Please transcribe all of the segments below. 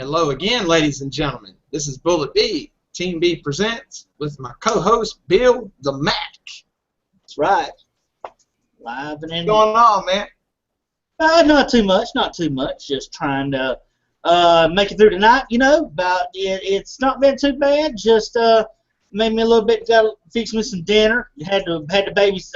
Hello again, ladies and gentlemen. This is Bullet B. Team B presents with my co-host Bill the Mac. That's right. Live and in. What's going on, man? Not too much. Not too much. Just trying to make it through the night. You know, it's not been too bad. Just made me a little bit. Got to fix me some dinner. Had the babies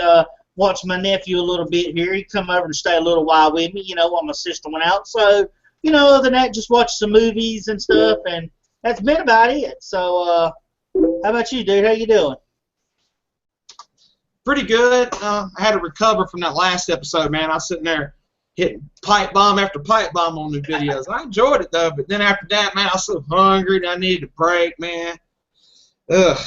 watch my nephew a little bit here. He come over and stay a little while with me. You know, while my sister went out. So. You know, other than that, just watch some movies and stuff, and that's been about it. So, how about you, dude? How you doing? Pretty good. I had to recover from that last episode, man. I was sitting there hitting pipe bomb after pipe bomb on the videos. I enjoyed it, though, but then after that, man, I was so hungry that I needed a break, man. Ugh.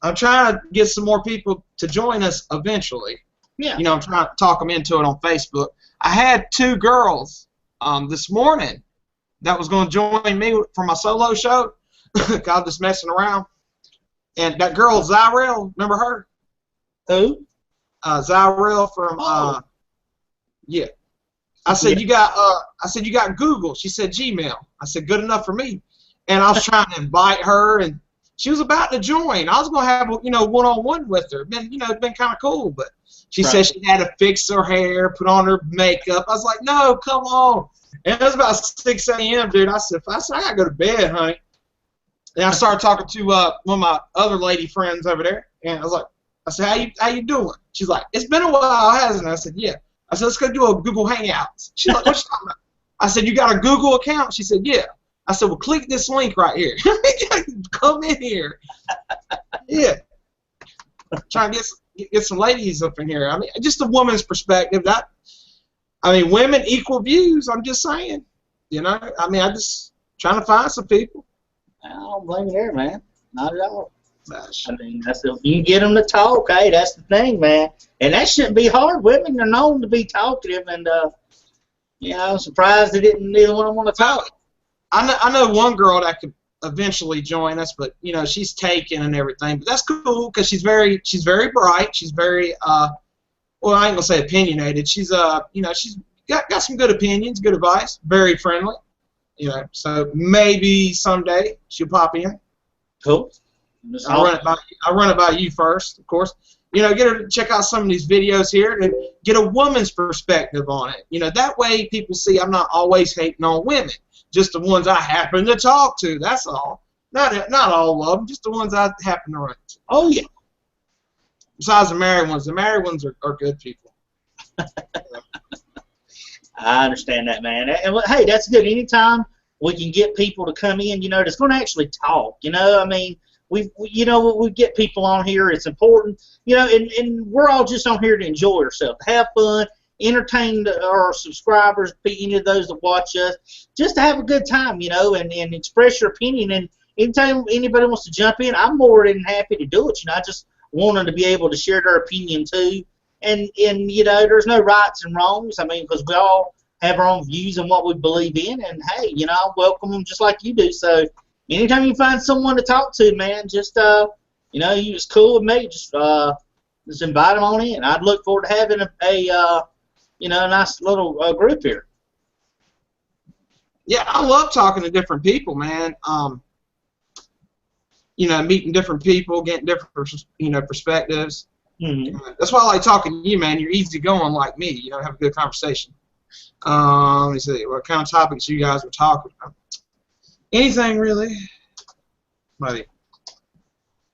I'm trying to get some more people to join us eventually. Yeah. You know, I'm trying to talk them into it on Facebook. I had two girls this morning that was going to join me for my solo show. I'm just messing around. And that girl, Zyrell, remember her? Who? Zyrell from, yeah. I said, you got Google. She said Gmail. I said, good enough for me. And I was trying to invite her, and she was about to join. I was going to have, you know, one-on-one with her. It's been kind of cool, but she said she had to fix her hair, put on her makeup. I was like, no, come on. And it was about 6 a.m., dude. I said, I got to go to bed, honey. And I started talking to one of my other lady friends over there. And I said, how you doing? She's like, it's been a while, hasn't it? I said, yeah. I said, let's go do a Google Hangouts. She's like, what you talking about? I said, you got a Google account? She said, yeah. I said, well, click this link right here. Come in here. Yeah. Trying to get some ladies up in here. I mean, just a woman's perspective. Women equal views. I'm just saying. You know, I'm just trying to find some people. I don't blame you there, man. Not at all. I mean, you can get them to talk. Hey, that's the thing, man. And that shouldn't be hard. Women are known to be talkative, and you know, I'm surprised neither one of them want to talk. I know one girl that could eventually join us, but you know, she's taken and everything. But that's cool because she's very bright. She's very well, I ain't gonna say opinionated. She's you know, she's got some good opinions, good advice, very friendly. You know, so maybe someday she'll pop in. Cool. I'll run it by you first, of course. You know, get her to check out some of these videos here and get a woman's perspective on it. You know, that way people see I'm not always hating on women, just the ones I happen to talk to. That's all. Not all of them, just the ones I happen to run into. Oh yeah. Besides the married ones are good people. I understand that, man. And hey, that's good. Anytime we can get people to come in, you know, that's going to actually talk. You know, I mean, we get people on here. It's important, you know, and we're all just on here to enjoy ourselves, have fun, entertain our subscribers, any of those that watch us, just to have a good time, you know, and express your opinion. And anytime anybody wants to jump in, I'm more than happy to do it. You know, I just want them to be able to share their opinion too. And you know, there's no rights and wrongs. I mean, because we all have our own views and what we believe in. And hey, you know, I welcome them just like you do. So anytime you find someone to talk to, man, just you know, you was cool with me. Just invite them on in. I'd look forward to having a you know, a nice little group here. Yeah, I love talking to different people, man. You know, meeting different people, getting different, you know, perspectives. Mm-hmm. That's why I like talking to you, man. You're easygoing like me. You know, have a good conversation. Let me see. What kind of topics you guys were talking about? Anything, really. Buddy.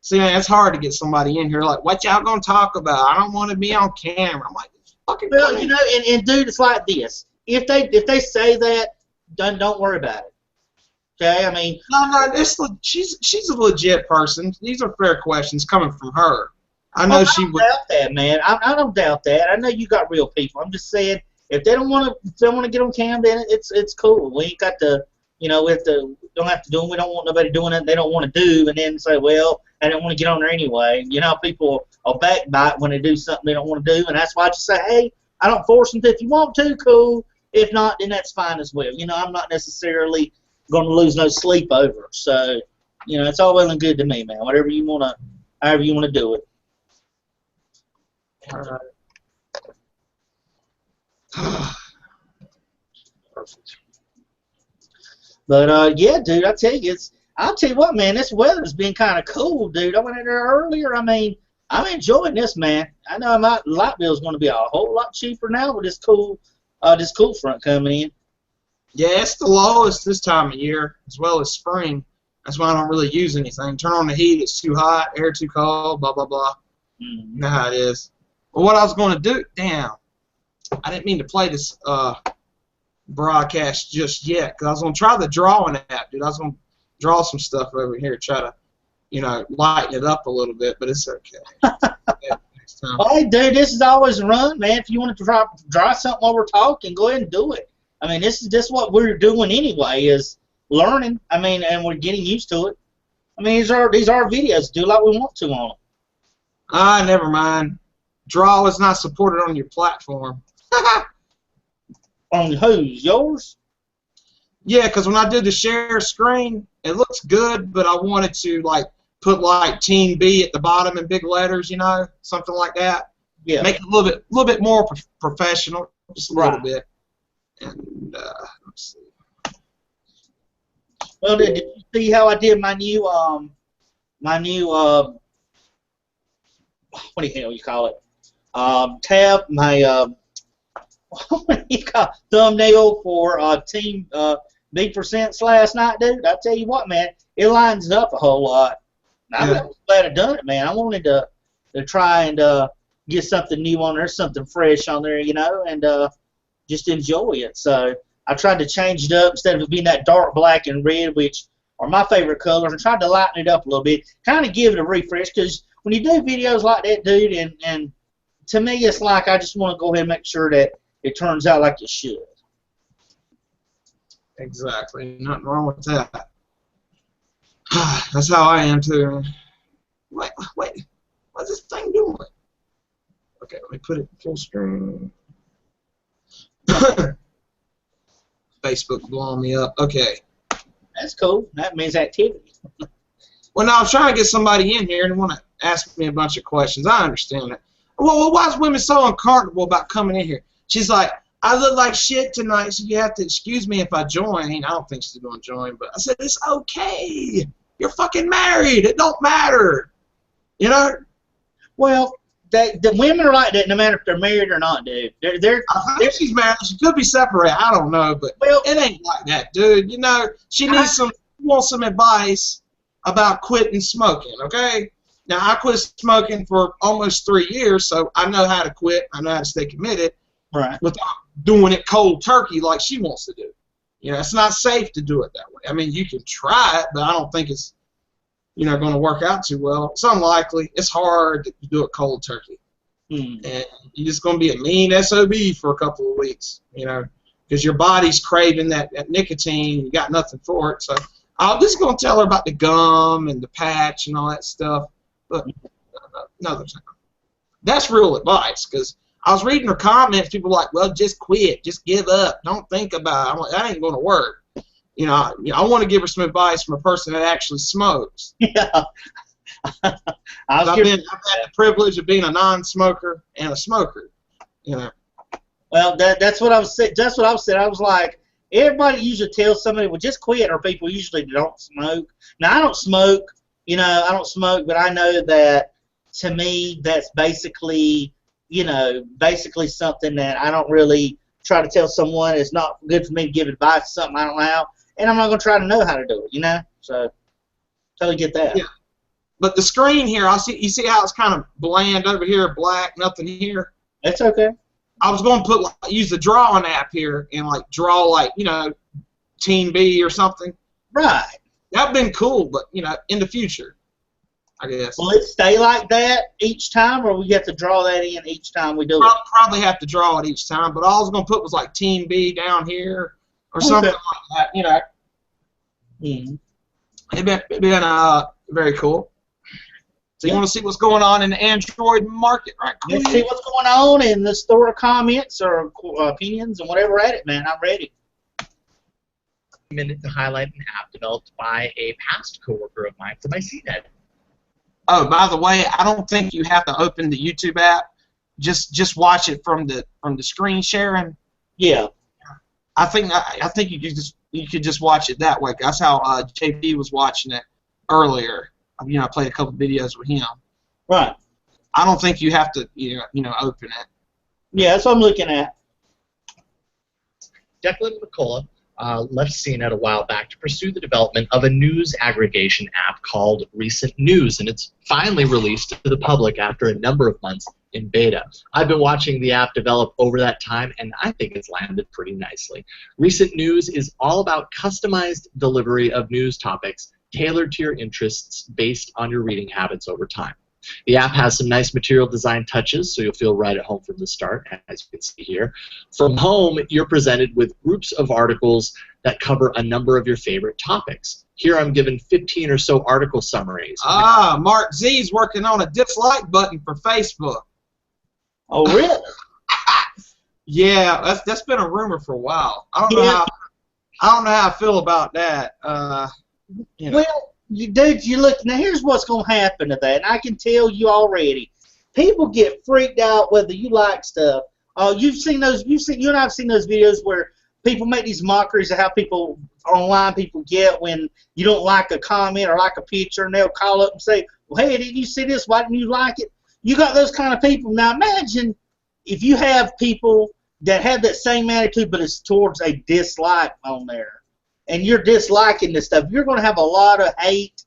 See, man, it's hard to get somebody in here like, what y'all gonna talk about? I don't want to be on camera. I'm like, fucking. Well, you know, and dude, it's like this. If they say that, don't worry about it. Okay, I mean. No, she's a legit person. These are fair questions coming from her. I know she would. I don't doubt that, man. I don't doubt that. I know you got real people. I'm just saying, if they don't want to get on cam, then it's cool. We ain't got to, you know, don't have to do them. We don't want nobody doing it they don't want to do, and then say, well, I don't want to get on there anyway. You know, people will backbite when they do something they don't want to do, and that's why I just say, hey, I don't force them to. If you want to, cool. If not, then that's fine as well. You know, I'm not necessarily going to lose no sleep over it. So, you know, it's all well and good to me, man. However you want to do it. All right. Perfect. But yeah, dude, I'll tell you what, man, this weather's been kind of cool, dude. I went in there earlier. I mean, I'm enjoying this, man. I know my light bill's going to be a whole lot cheaper now with this cool front coming in. Yeah, it's the lowest this time of year, as well as spring. That's why I don't really use anything. Turn on the heat, it's too hot, air too cold, blah, blah, blah. Mm-hmm. You know how it is. But what I was going to do, damn, I didn't mean to play this broadcast just yet, because I was going to try the drawing app, dude. I was going to draw some stuff over here, try to, you know, lighten it up a little bit, but it's okay. Next time. Hey, dude, this is always a run, man. If you want to draw something while we're talking, go ahead and do it. I mean, this is just what we're doing anyway, is learning. I mean, and we're getting used to it. I mean, these are videos. Do like we want to on them. Never mind. Draw is not supported on your platform. On whose? Yours? Yeah, because when I did the share screen, it looks good, but I wanted to like put like TeamB at the bottom in big letters, you know, something like that. Yeah. Make it a little bit more professional, just a little bit. And let's see. Well, did you see how I did my new what the hell you call it? Tab, my what do you call it? Thumbnail for TeamB % last night, dude. I tell you what, man, it lines up a whole lot. I'm glad I done it, man. I wanted to try and get something new on there, something fresh on there, you know, and just enjoy it. So I tried to change it up instead of it being that dark black and red, which are my favorite colors, and tried to lighten it up a little bit, kind of give it a refresh, because when you do videos like that, dude, and to me it's like I just want to go ahead and make sure that it turns out like it should. Exactly. Nothing wrong with that. That's how I am too. Wait. What's this thing doing? Okay, let me put it full screen. Facebook blowing me up. Okay. That's cool. That means activity. Well, now I'm trying to get somebody in here and want to ask me a bunch of questions. I understand that. Well, why is women so uncomfortable about coming in here? She's like, I look like shit tonight, so you have to excuse me if I join. I don't think she's going to join, but I said, it's okay. You're fucking married. It don't matter. You know? Well, the women are like that no matter if they're married or not, dude. I think she's married. She could be separated. I don't know, but it ain't like that, dude. You know, she wants some advice about quitting smoking, okay? Now, I quit smoking for almost 3 years, so I know how to quit. I know how to stay committed without doing it cold turkey like she wants to do. You know, it's not safe to do it that way. I mean, you can try it, but I don't think it's, you know, going to work out too well. It's unlikely. It's hard to do it cold turkey. And you're just going to be a mean SOB for a couple of weeks, you know, because your body's craving that nicotine. You got nothing for it. So I'm just going to tell her about the gum and the patch and all that stuff. But another time. That's real advice, because I was reading her comments. People were like, well, just quit. Just give up. Don't think about it. I'm like, that ain't going to work. You know, I want to give her some advice from a person that actually smokes. Yeah. I've had the privilege of being a non-smoker and a smoker. You know. Well, that's what I was saying. That's what I was saying. I was like, everybody usually tells somebody, well, just quit, or people usually don't smoke. Now, I don't smoke. You know, I don't smoke, but I know that to me, that's basically, you know, something that I don't really try to tell someone it's not good for me to give advice to something I don't know, and I'm not going to try to know how to do it, you know? So, totally get that. Yeah. But the screen here, you see how it's kind of bland over here, black, nothing here? That's okay. I was going to use the drawing app here and, like, draw, like, you know, TeamB or something. Right. That'd been cool, but, you know, in the future, I guess. Will it stay like that each time, or we have to draw that in each time we do it? Probably have to draw it each time, but all I was going to put was, like, TeamB down here or something like that, you know. It'd been very cool. So you want to see what's going on in the Android market, right? Let's see what's going on in the store comments or opinions and whatever at it, man. I'm ready. Minute to highlight an app developed by a past coworker of mine from my CNET. Oh, by the way, I don't think you have to open the YouTube app. Just watch it from the screen sharing. Yeah. I think you can just you could just watch it that way. That's how JP was watching it earlier. You know, I played a couple videos with him. Right. I don't think you have to, open it. Yeah, that's what I'm looking at. Declan McCullough left CNET a while back to pursue the development of a news aggregation app called Recent News, and it's finally released to the public after a number of months in beta. I've been watching the app develop over that time, and I think it's landed pretty nicely. Recent News is all about customized delivery of news topics tailored to your interests based on your reading habits over time. The app has some nice material design touches, so you'll feel right at home from the start, as you can see here. From home, you're presented with groups of articles that cover a number of your favorite topics. Here I'm given 15 or so article summaries. Mark Z's working on a dislike button for Facebook. Oh, really? Yeah, that's been a rumor for a while. I don't know how I feel about that. Well, dude, you look now. Here's what's gonna happen to that, and I can tell you already. People get freaked out whether you like stuff. You and I have seen those videos where people make these mockeries of how people online get when you don't like a comment or like a picture, and they'll call up and say, "Well, hey, did you see this? Why didn't you like it?" You got those kind of people. Now imagine if you have people that have that same attitude, but it's towards a dislike on there. And you're disliking this stuff, you're going to have a lot of hate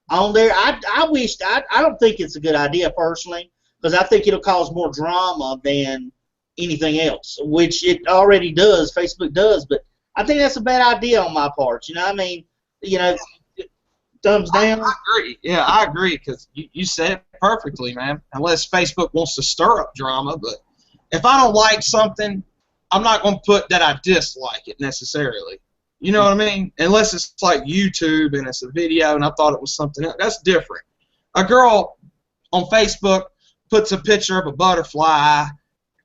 on there. I don't think it's a good idea personally, because I think it'll cause more drama than anything else, which it already does. Facebook does, but I think that's a bad idea on my part. You know what I mean? Thumbs down. I agree. Yeah, I agree, because you said it perfectly, man. Unless Facebook wants to stir up drama, but if I don't like something, I'm not going to put that I dislike it necessarily. You know what I mean? Unless it's like YouTube and it's a video and I thought it was something else. That's different. A girl on Facebook puts a picture of a butterfly.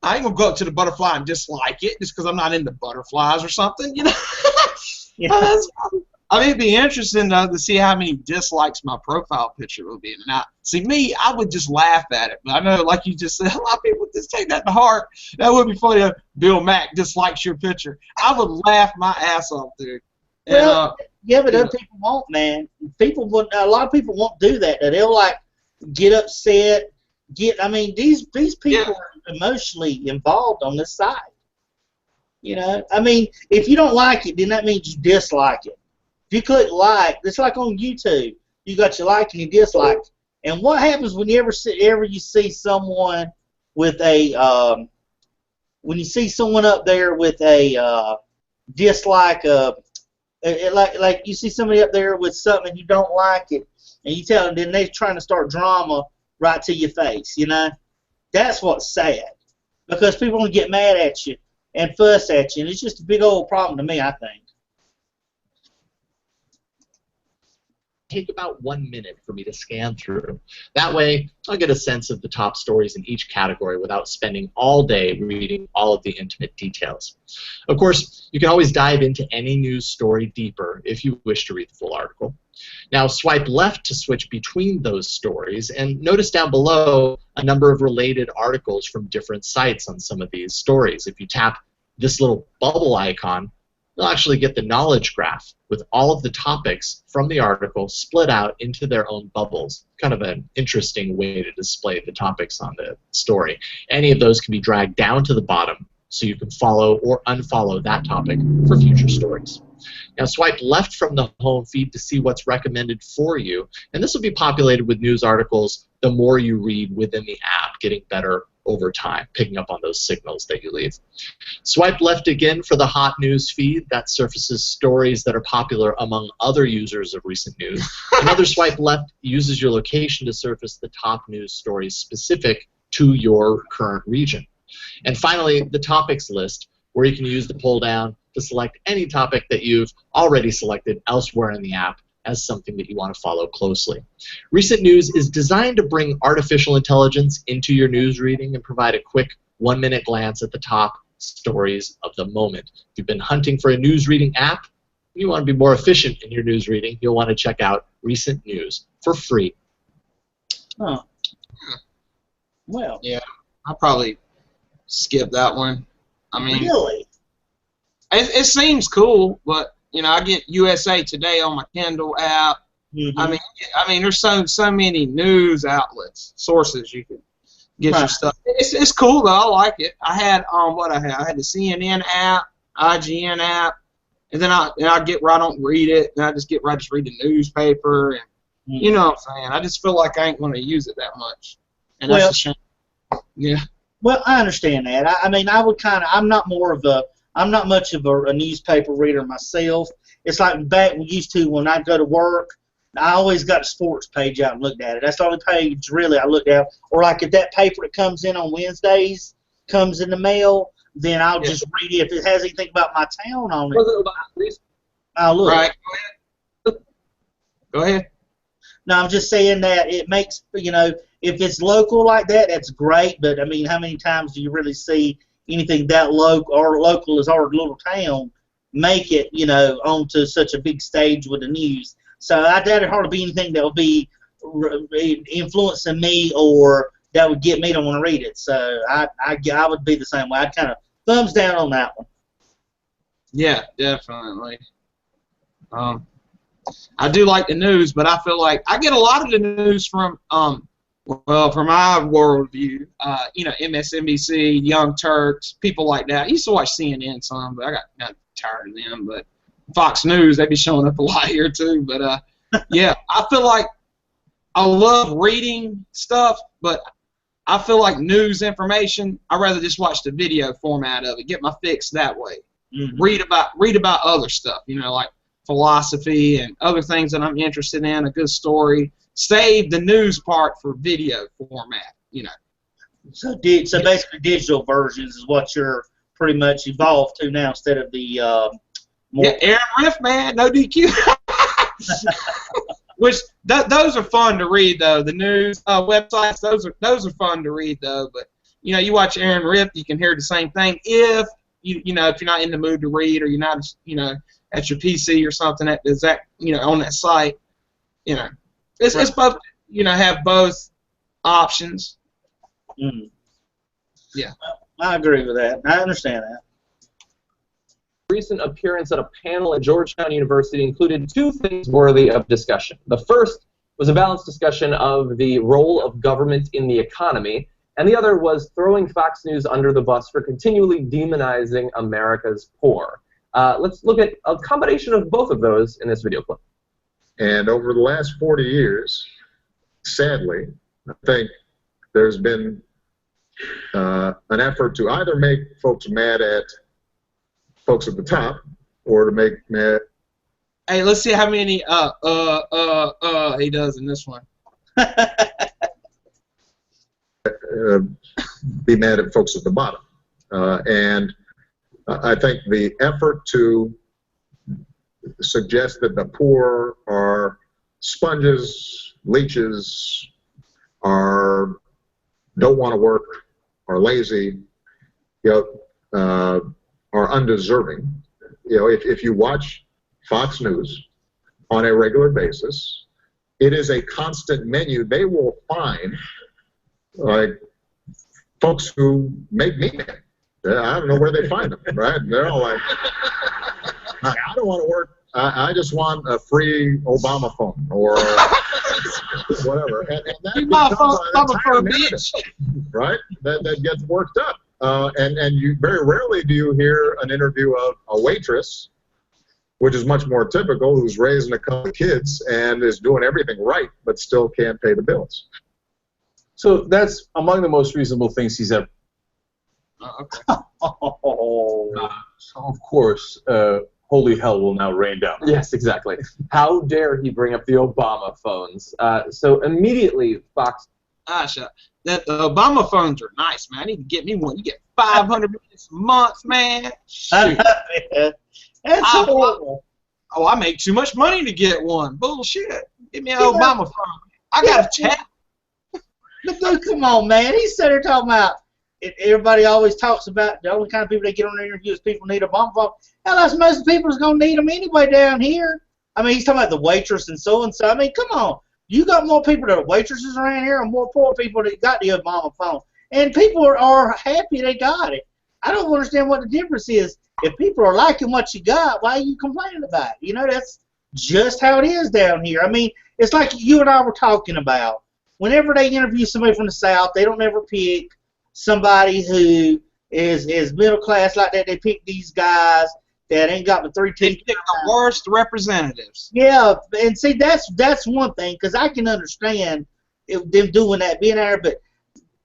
I ain't going to go up to the butterfly and dislike it just because I'm not into butterflies or something, you know? Yeah. I mean, it'd be interesting to see how many dislikes my profile picture will be. Now, see, me, I would just laugh at it. But I know, like you just said, a lot of people just take that to heart. That would be funny if Bill Mack dislikes your picture. I would laugh my ass off, dude. Well, yeah, but other people won't, man. A lot of people won't do that. They'll, like, get upset. I mean, these people are emotionally involved on this side. You know? I mean, if you don't like it, then that means you dislike it. If you click like, it's like on YouTube. You got your like and your dislike. And what happens whenever you see someone with a when you see someone up there with a dislike, like you see somebody up there with something and you don't like it, and you tell them, then they're trying to start drama right to your face. You know, that's what's sad, because people will get mad at you and fuss at you, and it's just a big old problem to me, I think. Take about 1 minute for me to scan through. That way, I'll get a sense of the top stories in each category without spending all day reading all of the intimate details. Of course, you can always dive into any news story deeper if you wish to read the full article. Now, swipe left to switch between those stories, and notice down below a number of related articles from different sites on some of these stories. If you tap this little bubble icon, you'll actually get the knowledge graph with all of the topics from the article split out into their own bubbles. Kind of an interesting way to display the topics on the story. Any of those can be dragged down to the bottom so you can follow or unfollow that topic for future stories. Now swipe left from the home feed to see what's recommended for you, and this will be populated with news articles the more you read within the app, getting better over time, picking up on those signals that you leave. Swipe left again for the hot news feed. That surfaces stories that are popular among other users of recent news. Another swipe left uses your location to surface the top news stories specific to your current region. And finally, the topics list, where you can use the pull down to select any topic that you've already selected elsewhere in the app as something that you want to follow closely. Recent News is designed to bring artificial intelligence into your news reading and provide a quick 1 minute glance at the top stories of the moment. If you've been hunting for a news reading app, and you want to be more efficient in your news reading, you'll want to check out Recent News for free. Oh. Well. Yeah, I'll probably skip that one. I mean, really? it seems cool, but you know, I get USA Today on my Kindle app. Mm-hmm. I mean, there's so many news outlets, sources you can get your stuff. It's cool though. I like it. I had I had the CNN app, IGN app, and then I get where I don't read it, and I just get where I just read the newspaper, and you know what I'm saying. I just feel like I ain't going to use it that much, and that's a shame. Yeah. Well, I understand that. I mean, I'm not much of a newspaper reader myself. It's like back we used to when I go to work. I always got the sports page out and looked at it. That's the only page really I looked at. Or like if that paper that comes in on Wednesdays comes in the mail, then I'll just read it. If it has anything about my town on it, I'll look. Right. Go ahead. No, I'm just saying that it makes, you know, if it's local like that, that's great. But I mean, how many times do you really see anything that local as our little town make it, you know, onto such a big stage with the news? So I doubt it hardly be anything that will be influencing me or that would get me to want to read it. So I would be the same way. I'd kind of thumbs down on that one. Yeah, definitely. I do like the news, but I feel like I get a lot of the news from from my worldview, you know, MSNBC, Young Turks, people like that. I used to watch CNN some, but I got tired of them. But Fox News, they be showing up a lot here too. But yeah, I feel like I love reading stuff, but I feel like news information, I'd rather just watch the video format of it, get my fix that way. Mm-hmm. Read about other stuff, you know, like philosophy and other things that I'm interested in, a good story. Save the news part for video format, you know. So basically digital versions is what you're pretty much evolved to now instead of the yeah, Aaron Riff, man, no DQ. Which those are fun to read though. The news websites, those are fun to read though. But you know, you watch Aaron Riff, you can hear the same thing. If you know, if you're not in the mood to read, or you're not, you know, at your PC or something you know, on that site, you know, it's both, you know, have both options. Mm. Yeah, I agree with that. I understand that. Recent appearance at a panel at Georgetown University included two things worthy of discussion. The first was a balanced discussion of the role of government in the economy, and the other was throwing Fox News under the bus for continually demonizing America's poor. Let's look at a combination of both of those in this video clip. And over the last 40 years, sadly, I think there's been an effort to either make folks mad at folks at the top, or to make mad. Hey, let's see how many he does in this one. Be mad at folks at the bottom, and I think the effort to suggest that the poor are sponges, leeches, don't want to work, are lazy, you know, are undeserving. You know, if you watch Fox News on a regular basis, it is a constant menu. They will find like folks who make me mad. I don't know where they find them, right? They're all like, I don't want to work. I just want a free Obama phone or whatever. And that becomes an entire narrative, right? That gets worked up. And you very rarely do you hear an interview of a waitress, which is much more typical, who's raising a couple of kids and is doing everything right, but still can't pay the bills. So that's among the most reasonable things he's ever. Okay. So of course, holy hell will now rain down. Yes, exactly. How dare he bring up the Obama phones? So immediately, Fox. That the Obama phones are nice, man. I need to get me one. You get 500 minutes a month, man. Shoot. That's horrible. I make too much money to get one. Bullshit. Give me an Obama phone. I got a chat. Dude, come on, man. He's sitting there talking about everybody always talks about the only kind of people that get on the interview is people need a Obama phone. Hell, that's most people's going to need them anyway down here. I mean, he's talking about the waitress and so-and-so. I mean, come on. You got more people that are waitresses around here and more poor people that got the Obama phone. And people are happy they got it. I don't understand what the difference is. if people are liking what you got, why are you complaining about it? You know, that's just how it is down here. I mean, it's like you and I were talking about. Whenever they interview somebody from the South, they don't ever pick somebody who is middle class like that. They pick these guys that ain't got the 3 teeth. They pick the worst representatives. Yeah, and see, that's one thing, because I can understand them doing that, being there, but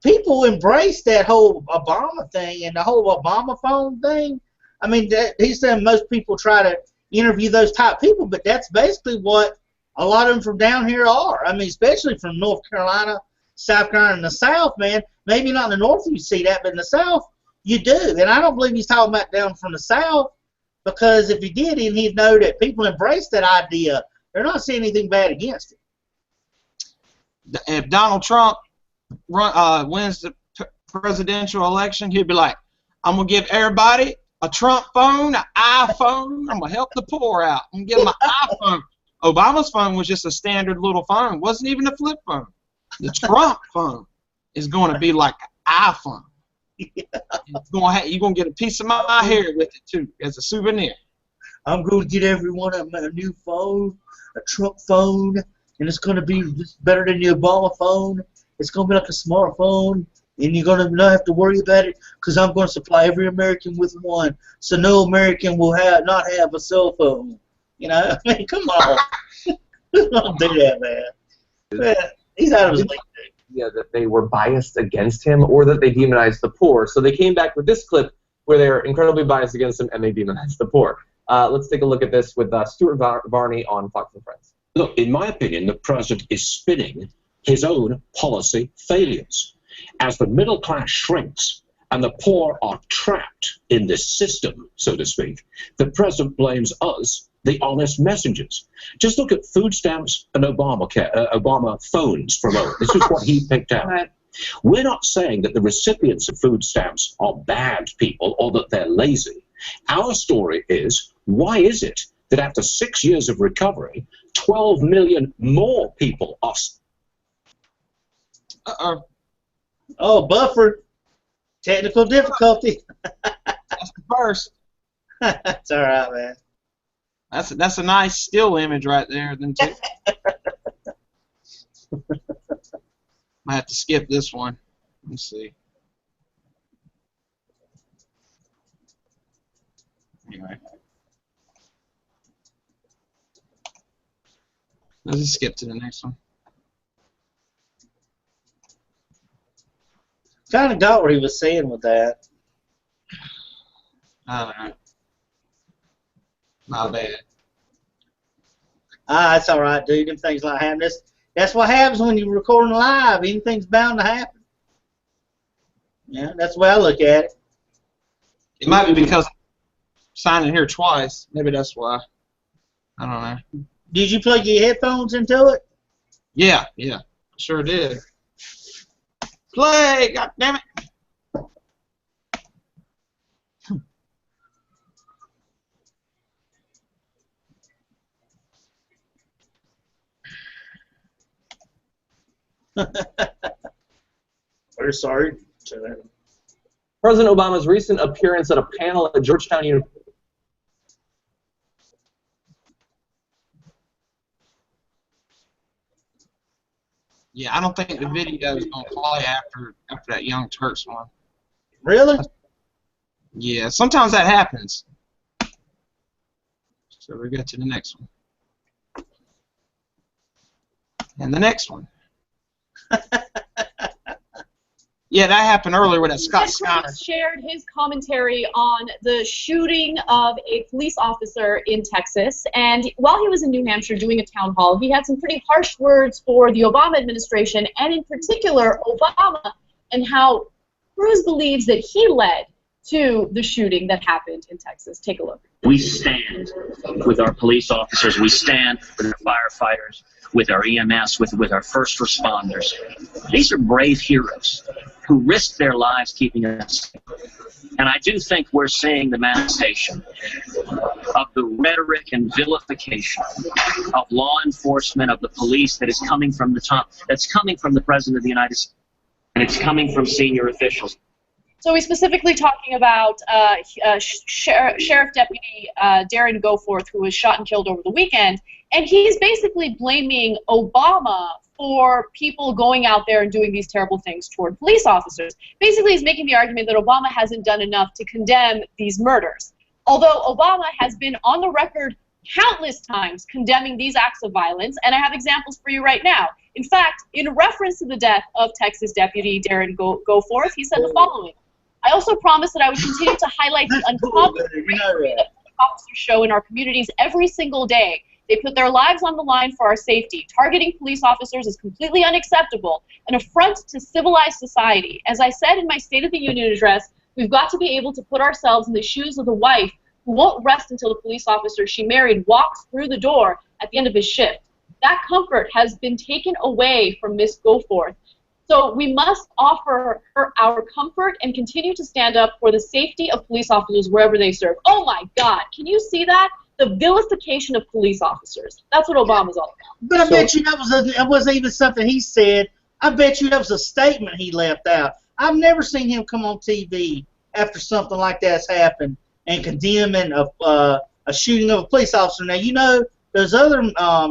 people embrace that whole Obama thing and the whole Obama phone thing. I mean, he's saying most people try to interview those type people, but that's basically what a lot of them from down here are. I mean, especially from North Carolina, South Carolina, and the South, man. Maybe not in the North you see that, but in the South you do. And I don't believe he's talking about down from the South, because if he did, he'd know that people embrace that idea. They're not seeing anything bad against it. If Donald Trump wins the presidential election, he'd be like, I'm going to give everybody a Trump phone, an iPhone. I'm going to help the poor out. I'm going to give them an iPhone. Obama's phone was just a standard little phone. It wasn't even a flip phone. The Trump phone is going to be like an iPhone. You're going to get a piece of my hair with it, too, as a souvenir. I'm going to get everyone a new phone, a Trump phone, and it's going to be better than the Obama phone. It's going to be like a smartphone, and you're going to not have to worry about it, because I'm going to supply every American with one, so no American will not have a cell phone. You know, I mean, come on. Don't do that, man. He's out of his league. Yeah, that they were biased against him, or that they demonized the poor. So they came back with this clip where they're incredibly biased against him and they demonized the poor. Let's take a look at this with Stuart Varney on Fox and Friends. Look, in my opinion, the president is spinning his own policy failures. As the middle class shrinks and the poor are trapped in this system, so to speak, the president blames us, the honest messengers. Just look at food stamps and Obama phones for a moment. This is what he picked out. We're not saying that the recipients of food stamps are bad people or that they're lazy. Our story is, why is it that after 6 years of recovery, 12 million more people are... Oh, buffer. Technical difficulty. That's the first. That's all right, man. That's a nice still image right there. Then too. Might have to skip this one. Let's see. Anyway, let's just skip to the next one. Kind of got what he was saying with that. I don't know. My bad. That's all right, dude. Them things like happen. That's what happens when you're recording live. Anything's bound to happen. Yeah, that's the way I look at it. It might be because I'm signing here twice. Maybe that's why. I don't know. Did you plug your headphones into it? Yeah, sure did. Play, God damn it! We're sorry. President Obama's recent appearance at a panel at Georgetown University. Yeah, I don't think the video is going to play after that Young Turks one. Really? Yeah, sometimes that happens. So we get to the next one. And the next one. Yeah, that happened earlier with that Scott Steiner. Shared his commentary on the shooting of a police officer in Texas, and while he was in New Hampshire doing a town hall, he had some pretty harsh words for the Obama administration, and in particular Obama, and how Cruz believes that he led to the shooting that happened in Texas. Take a look. We stand with our police officers. We stand with our firefighters, with our EMS, with our first responders. These are brave heroes who risk their lives keeping us safe. And I do think we're seeing the manifestation of the rhetoric and vilification of law enforcement, of the police, that is coming from the top, that's coming from the President of the United States, and it's coming from senior officials. So we're specifically talking about Sheriff Deputy Darren Goforth, who was shot and killed over the weekend, and he's basically blaming Obama for people going out there and doing these terrible things toward police officers. Basically, he's making the argument that Obama hasn't done enough to condemn these murders. Although Obama has been on the record countless times condemning these acts of violence, and I have examples for you right now. In fact, in reference to the death of Texas Deputy Darren Goforth, he said the following: I also promised that I would continue to highlight the uncommon bravery that police officers show in our communities every single day. They put their lives on the line for our safety. Targeting police officers is completely unacceptable, an affront to civilized society. As I said in my State of the Union address, we've got to be able to put ourselves in the shoes of the wife who won't rest until the police officer she married walks through the door at the end of his shift. That comfort has been taken away from Miss Goforth. So we must offer her our comfort and continue to stand up for the safety of police officers wherever they serve. Oh my God, can you see that? The vilification of police officers. That's what Obama's all about. But I bet you that wasn't even something he said. I bet you that was a statement he left out. I've never seen him come on TV after something like that's happened and condemning a shooting of a police officer. Now, you know, those other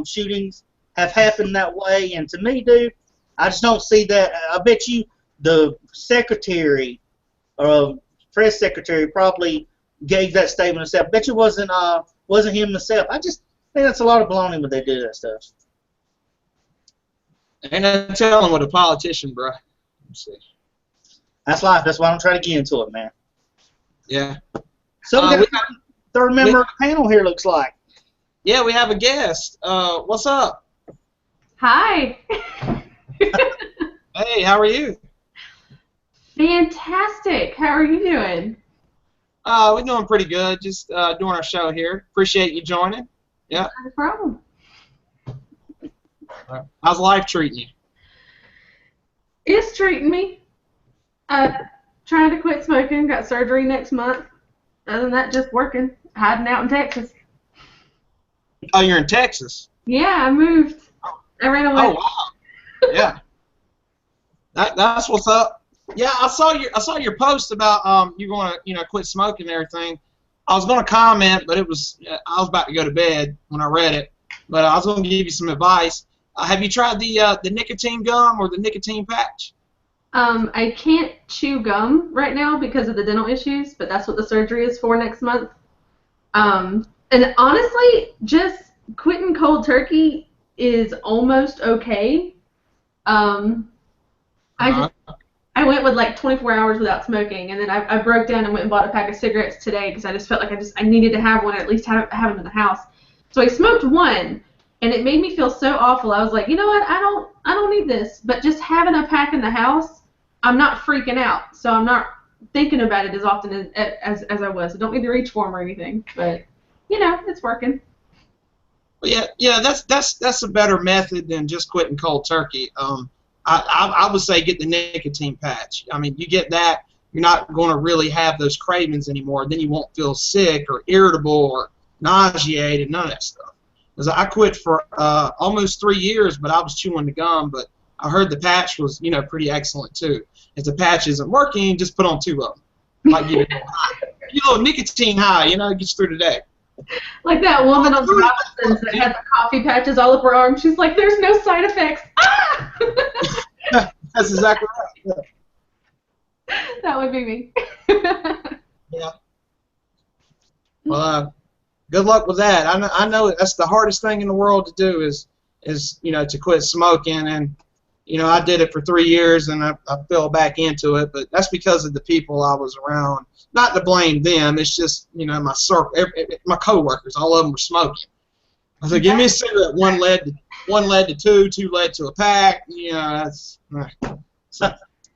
shootings have happened that way, and to me, dude, I just don't see that. I bet you the secretary, press secretary, probably gave that statement himself. I bet you wasn't him himself. I just think that's a lot of baloney when they do that stuff. Ain't no telling what a politician, bro. Let's see. That's life. That's why I'm trying to get into it, man. Yeah. So we got a third member of the panel here, looks like. Yeah, we have a guest. What's up? Hi. Hey, how are you? Fantastic. How are you doing? We're doing pretty good. Just doing our show here. Appreciate you joining. Yeah. Not a problem. How's life treating you? It's treating me. Trying to quit smoking. Got surgery next month. Other than that, just working. Hiding out in Texas. Oh, you're in Texas? Yeah, I moved. I ran away. Oh, wow. Yeah. That's what's up. Yeah, I saw your post about you going to quit smoking and everything. I was going to comment, but I was about to go to bed when I read it. But I was going to give you some advice. Have you tried the nicotine gum or the nicotine patch? I can't chew gum right now because of the dental issues, but that's what the surgery is for next month. And honestly, just quitting cold turkey is almost okay. I went with like 24 hours without smoking, and then I broke down and went and bought a pack of cigarettes today because I just felt like I needed to have one, or at least have them in the house. So I smoked one, and it made me feel so awful. I was like, you know what? I don't need this. But just having a pack in the house, I'm not freaking out, so I'm not thinking about it as often as I was. I don't need to reach for them or anything, but it's working. Well, yeah, that's a better method than just quitting cold turkey. I would say get the nicotine patch. I mean, you get that, you're not going to really have those cravings anymore. Then you won't feel sick or irritable or nauseated, none of that stuff. Because I quit for almost 3 years, but I was chewing the gum. But I heard the patch was, pretty excellent too. If the patch isn't working, just put on 2 of them. Might give you a little high. Get a little nicotine high, it gets through the day. Like that woman on Robinsons that had the coffee patches all over her arm. She's like, there's no side effects. Ah! That's exactly right. Yeah. That would be me. Yeah. Well, good luck with that. I know that's the hardest thing in the world to do is to quit smoking, and I did it for 3 years and I fell back into it, but that's because of the people I was around. Not to blame them, it's just my circle, my coworkers, all of them were smoking. I said, give me a cigarette. One led to 2, 2 led to a pack. That's so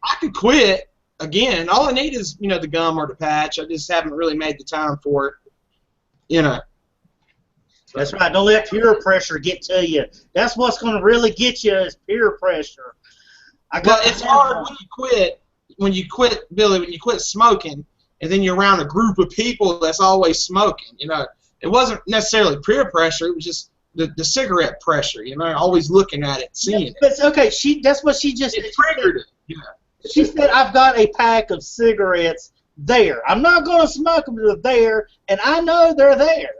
I could quit again. All I need is the gum or the patch. I just haven't really made the time for it. That's right. Don't let peer pressure get to you. That's what's going to really get you is peer pressure. Well, it's hard when you quit, Billy, when you quit smoking, and then you're around a group of people that's always smoking. It wasn't necessarily peer pressure. It was just the cigarette pressure. Always looking at it, seeing it. But okay, that's what she just. It triggered it. She said, I've got a pack of cigarettes there. I'm not going to smoke them, they're there, and I know they're there.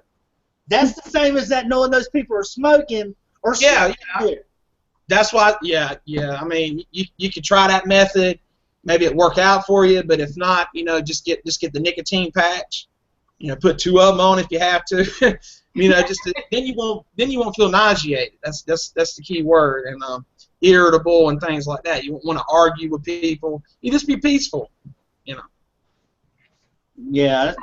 That's the same as that knowing those people are smoking or Yeah, there. That's why, yeah. I mean, you could try that method. Maybe it work out for you, but if not, just get the nicotine patch. Put 2 of them on if you have to. Then you won't feel nauseated. That's the key word. And irritable and things like that. You won't want to argue with people. You just be peaceful. Yeah.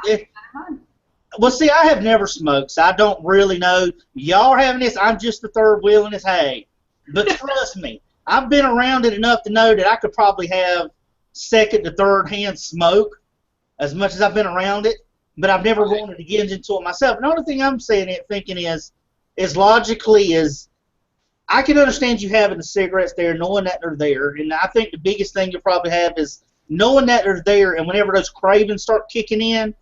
Well, see, I have never smoked, so I don't really know. Y'all are having this. I'm just the third wheel in this hay. But trust me, I've been around it enough to know that I could probably have second to third hand smoke as much as I've been around it. But I've never wanted to get into it myself. And the only thing I'm thinking is logically is I can understand you having the cigarettes there, knowing that they're there. And I think the biggest thing you'll probably have is knowing that they're there, and whenever those cravings start kicking in,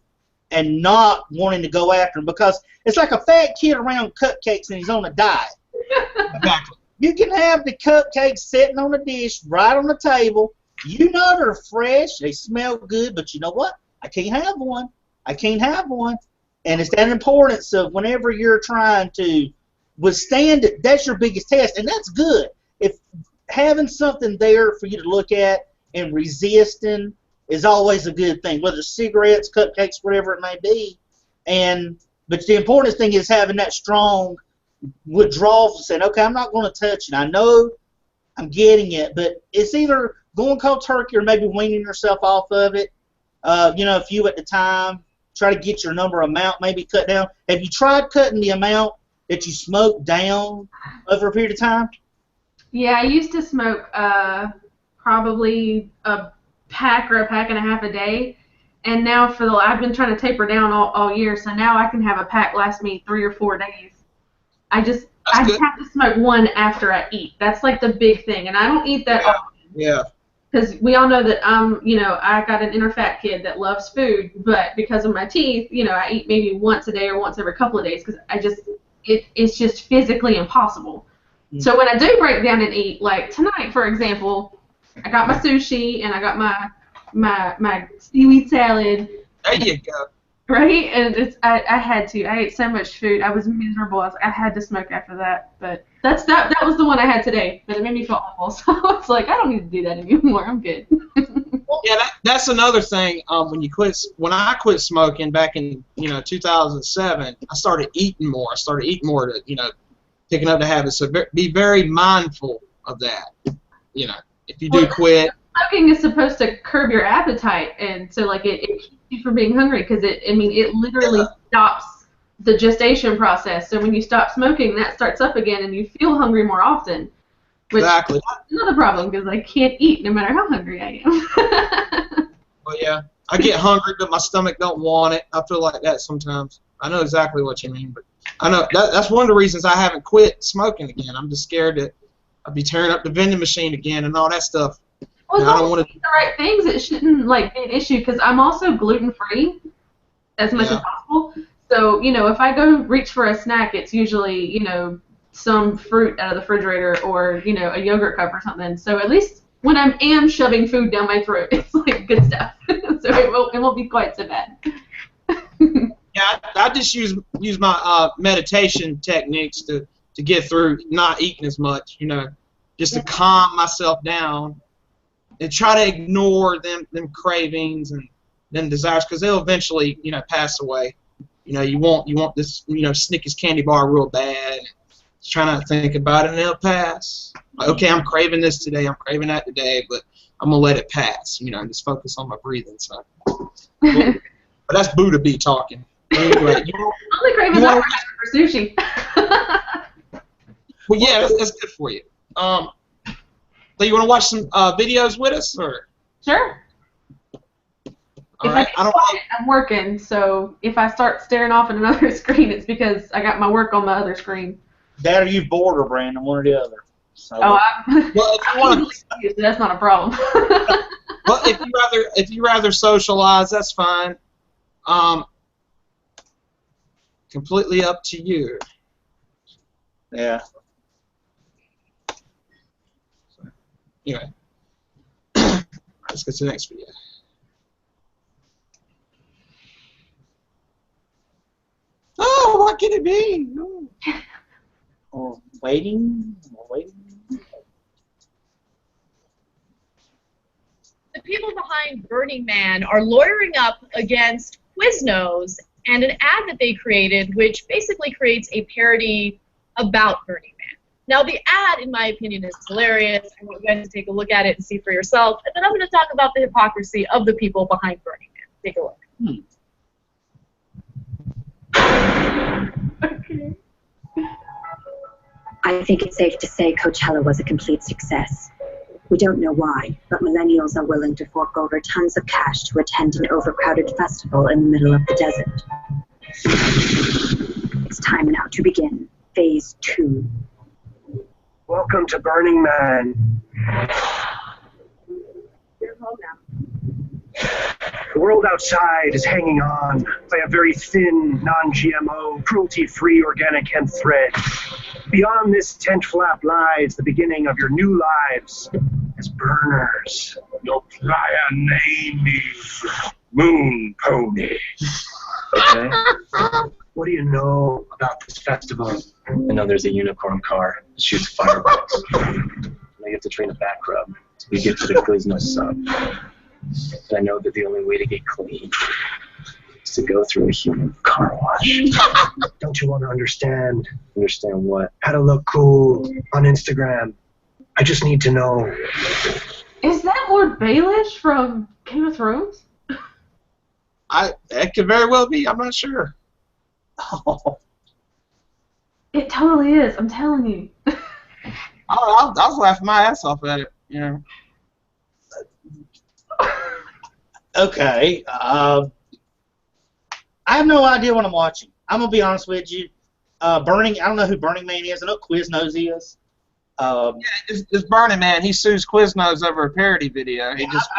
and not wanting to go after them, because it's like a fat kid around cupcakes and he's on a diet. Exactly. You can have the cupcakes sitting on the dish right on the table. You know they're fresh, they smell good, but you know what? I can't have one. I can't have one. And it's that importance of whenever you're trying to withstand it, that's your biggest test, and that's good. If having something there for you to look at and resisting is always a good thing, whether it's cigarettes, cupcakes, whatever it may be. But the important thing is having that strong withdrawal, saying, okay, I'm not going to touch it. I know I'm getting it, but it's either going cold turkey or maybe weaning yourself off of it. A few at the time. Try to get your amount maybe cut down. Have you tried cutting the amount that you smoke down over a period of time? Yeah, I used to smoke probably a pack or a pack and a half a day, and now I've been trying to taper down all year, so now I can have a pack last me 3 or 4 days. I have to smoke one after I eat. That's like the big thing, and I don't eat that often. Yeah. Because we all know that I got an inner fat kid that loves food, but because of my teeth, I eat maybe once a day or once every couple of days because it's just physically impossible. Mm-hmm. So when I do break down and eat, like tonight, for example, I got my sushi and I got my seaweed salad. There you go. Right, and I had to. I ate so much food. I was miserable. I had to smoke after that. But that was the one I had today, and it made me feel awful. So it's like I don't need to do that anymore. I'm good. Yeah, that's another thing. When I quit smoking back in 2007, I started eating more. I started eating more to picking up the habit. So be very mindful of that. If you do quit. Smoking is supposed to curb your appetite, and so like it keeps you from being hungry because it literally stops the gestation process. So when you stop smoking, that starts up again, and you feel hungry more often. Which Exactly. is another problem because I can't eat no matter how hungry I am. Well, yeah, I get hungry, but my stomach don't want it. I feel like that sometimes. I know exactly what you mean, but I know that's one of the reasons I haven't quit smoking again. I'm just scared that I'll be tearing up the vending machine again and all that stuff. Well, I don't want to eat the right things. It shouldn't be an issue because I'm also gluten-free as much as possible. So if I go reach for a snack, it's usually some fruit out of the refrigerator or a yogurt cup or something. So at least when I am shoving food down my throat, it's like good stuff. So it won't be quite so bad. Yeah, I just use my meditation techniques to get through not eating as much. Just to calm myself down. And try to ignore them cravings and them desires because they'll eventually pass away. You want this Snickers candy bar real bad. Just try not to think about it and it'll pass. Like, okay, I'm craving this today. I'm craving that today, but I'm gonna let it pass. And just focus on my breathing. So, but that's Buddha B talking. Anyway, only craving for sushi. Well, yeah, that's good for you. So you want to watch some videos with us, or? Sure. If I get quiet, I'm working, so if I start staring off at another screen, it's because I got my work on my other screen. That or you bored or Brandon, one or the other. So. Well, that's not a problem. Well, if you rather socialize, that's fine. Completely up to you. Yeah. Anyway, let's get to the next video. Oh, what can it be? Oh. Or waiting. The people behind Burning Man are lawyering up against Quiznos and an ad that they created, which basically creates a parody about Burning Man. Now, the ad, in my opinion, is hilarious. I want you guys to take a look at it and see for yourself. And then I'm going to talk about the hypocrisy of the people behind Burning Man. Take a look. Okay. I think it's safe to say Coachella was a complete success. We don't know why, but millennials are willing to fork over tons of cash to attend an overcrowded festival in the middle of the desert. It's time now to begin Phase 2. Welcome to Burning Man. You're home now. The world outside is hanging on by a very thin, non-GMO, cruelty-free organic hemp thread. Beyond this tent flap lies the beginning of your new lives as burners. Your prior name is Moon Pony. Okay? What do you know about this festival? I know there's a unicorn car that shoots fireballs. And I get to train a back rub so we get to the Quiznos sub. But I know that the only way to get clean is to go through a human car wash. Don't you want to understand? Understand what? How to look cool on Instagram. I just need to know. Is that Lord Baelish from Game of Thrones? That could very well be. I'm not sure. Oh. It totally is. I'm telling you. I was laughing my ass off at it. You know. Okay. I have no idea what I'm watching. I'm gonna be honest with you. I don't know who Burning Man is. I know Quiznos is. Yeah, it's Burning Man. He sues Quiznos over a parody video. He just.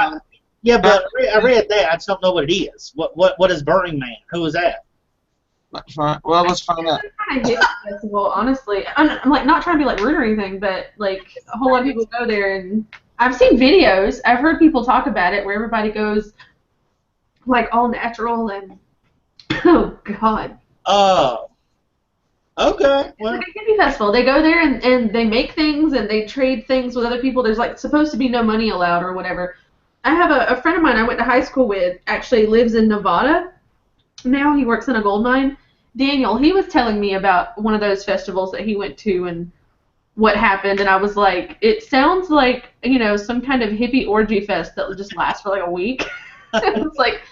Yeah, but I read that. I just don't know what it is. What is Burning Man? Who is that? Well, let's find out. It's kind of hippie festival, honestly. I'm like not trying to be like rude or anything, but like a whole lot of people go there, and I've seen videos. I've heard people talk about it where everybody goes like all natural and oh god. Oh. Okay. Well. It's like a hippie festival. They go there and they make things and they trade things with other people. There's like supposed to be no money allowed or whatever. I have a friend of mine I went to high school with actually lives in Nevada. Now he works in a gold mine. Daniel, he was telling me about one of those festivals that he went to and what happened, and I was like, it sounds like, you know, some kind of hippie orgy fest that would just last for like a week. It's like,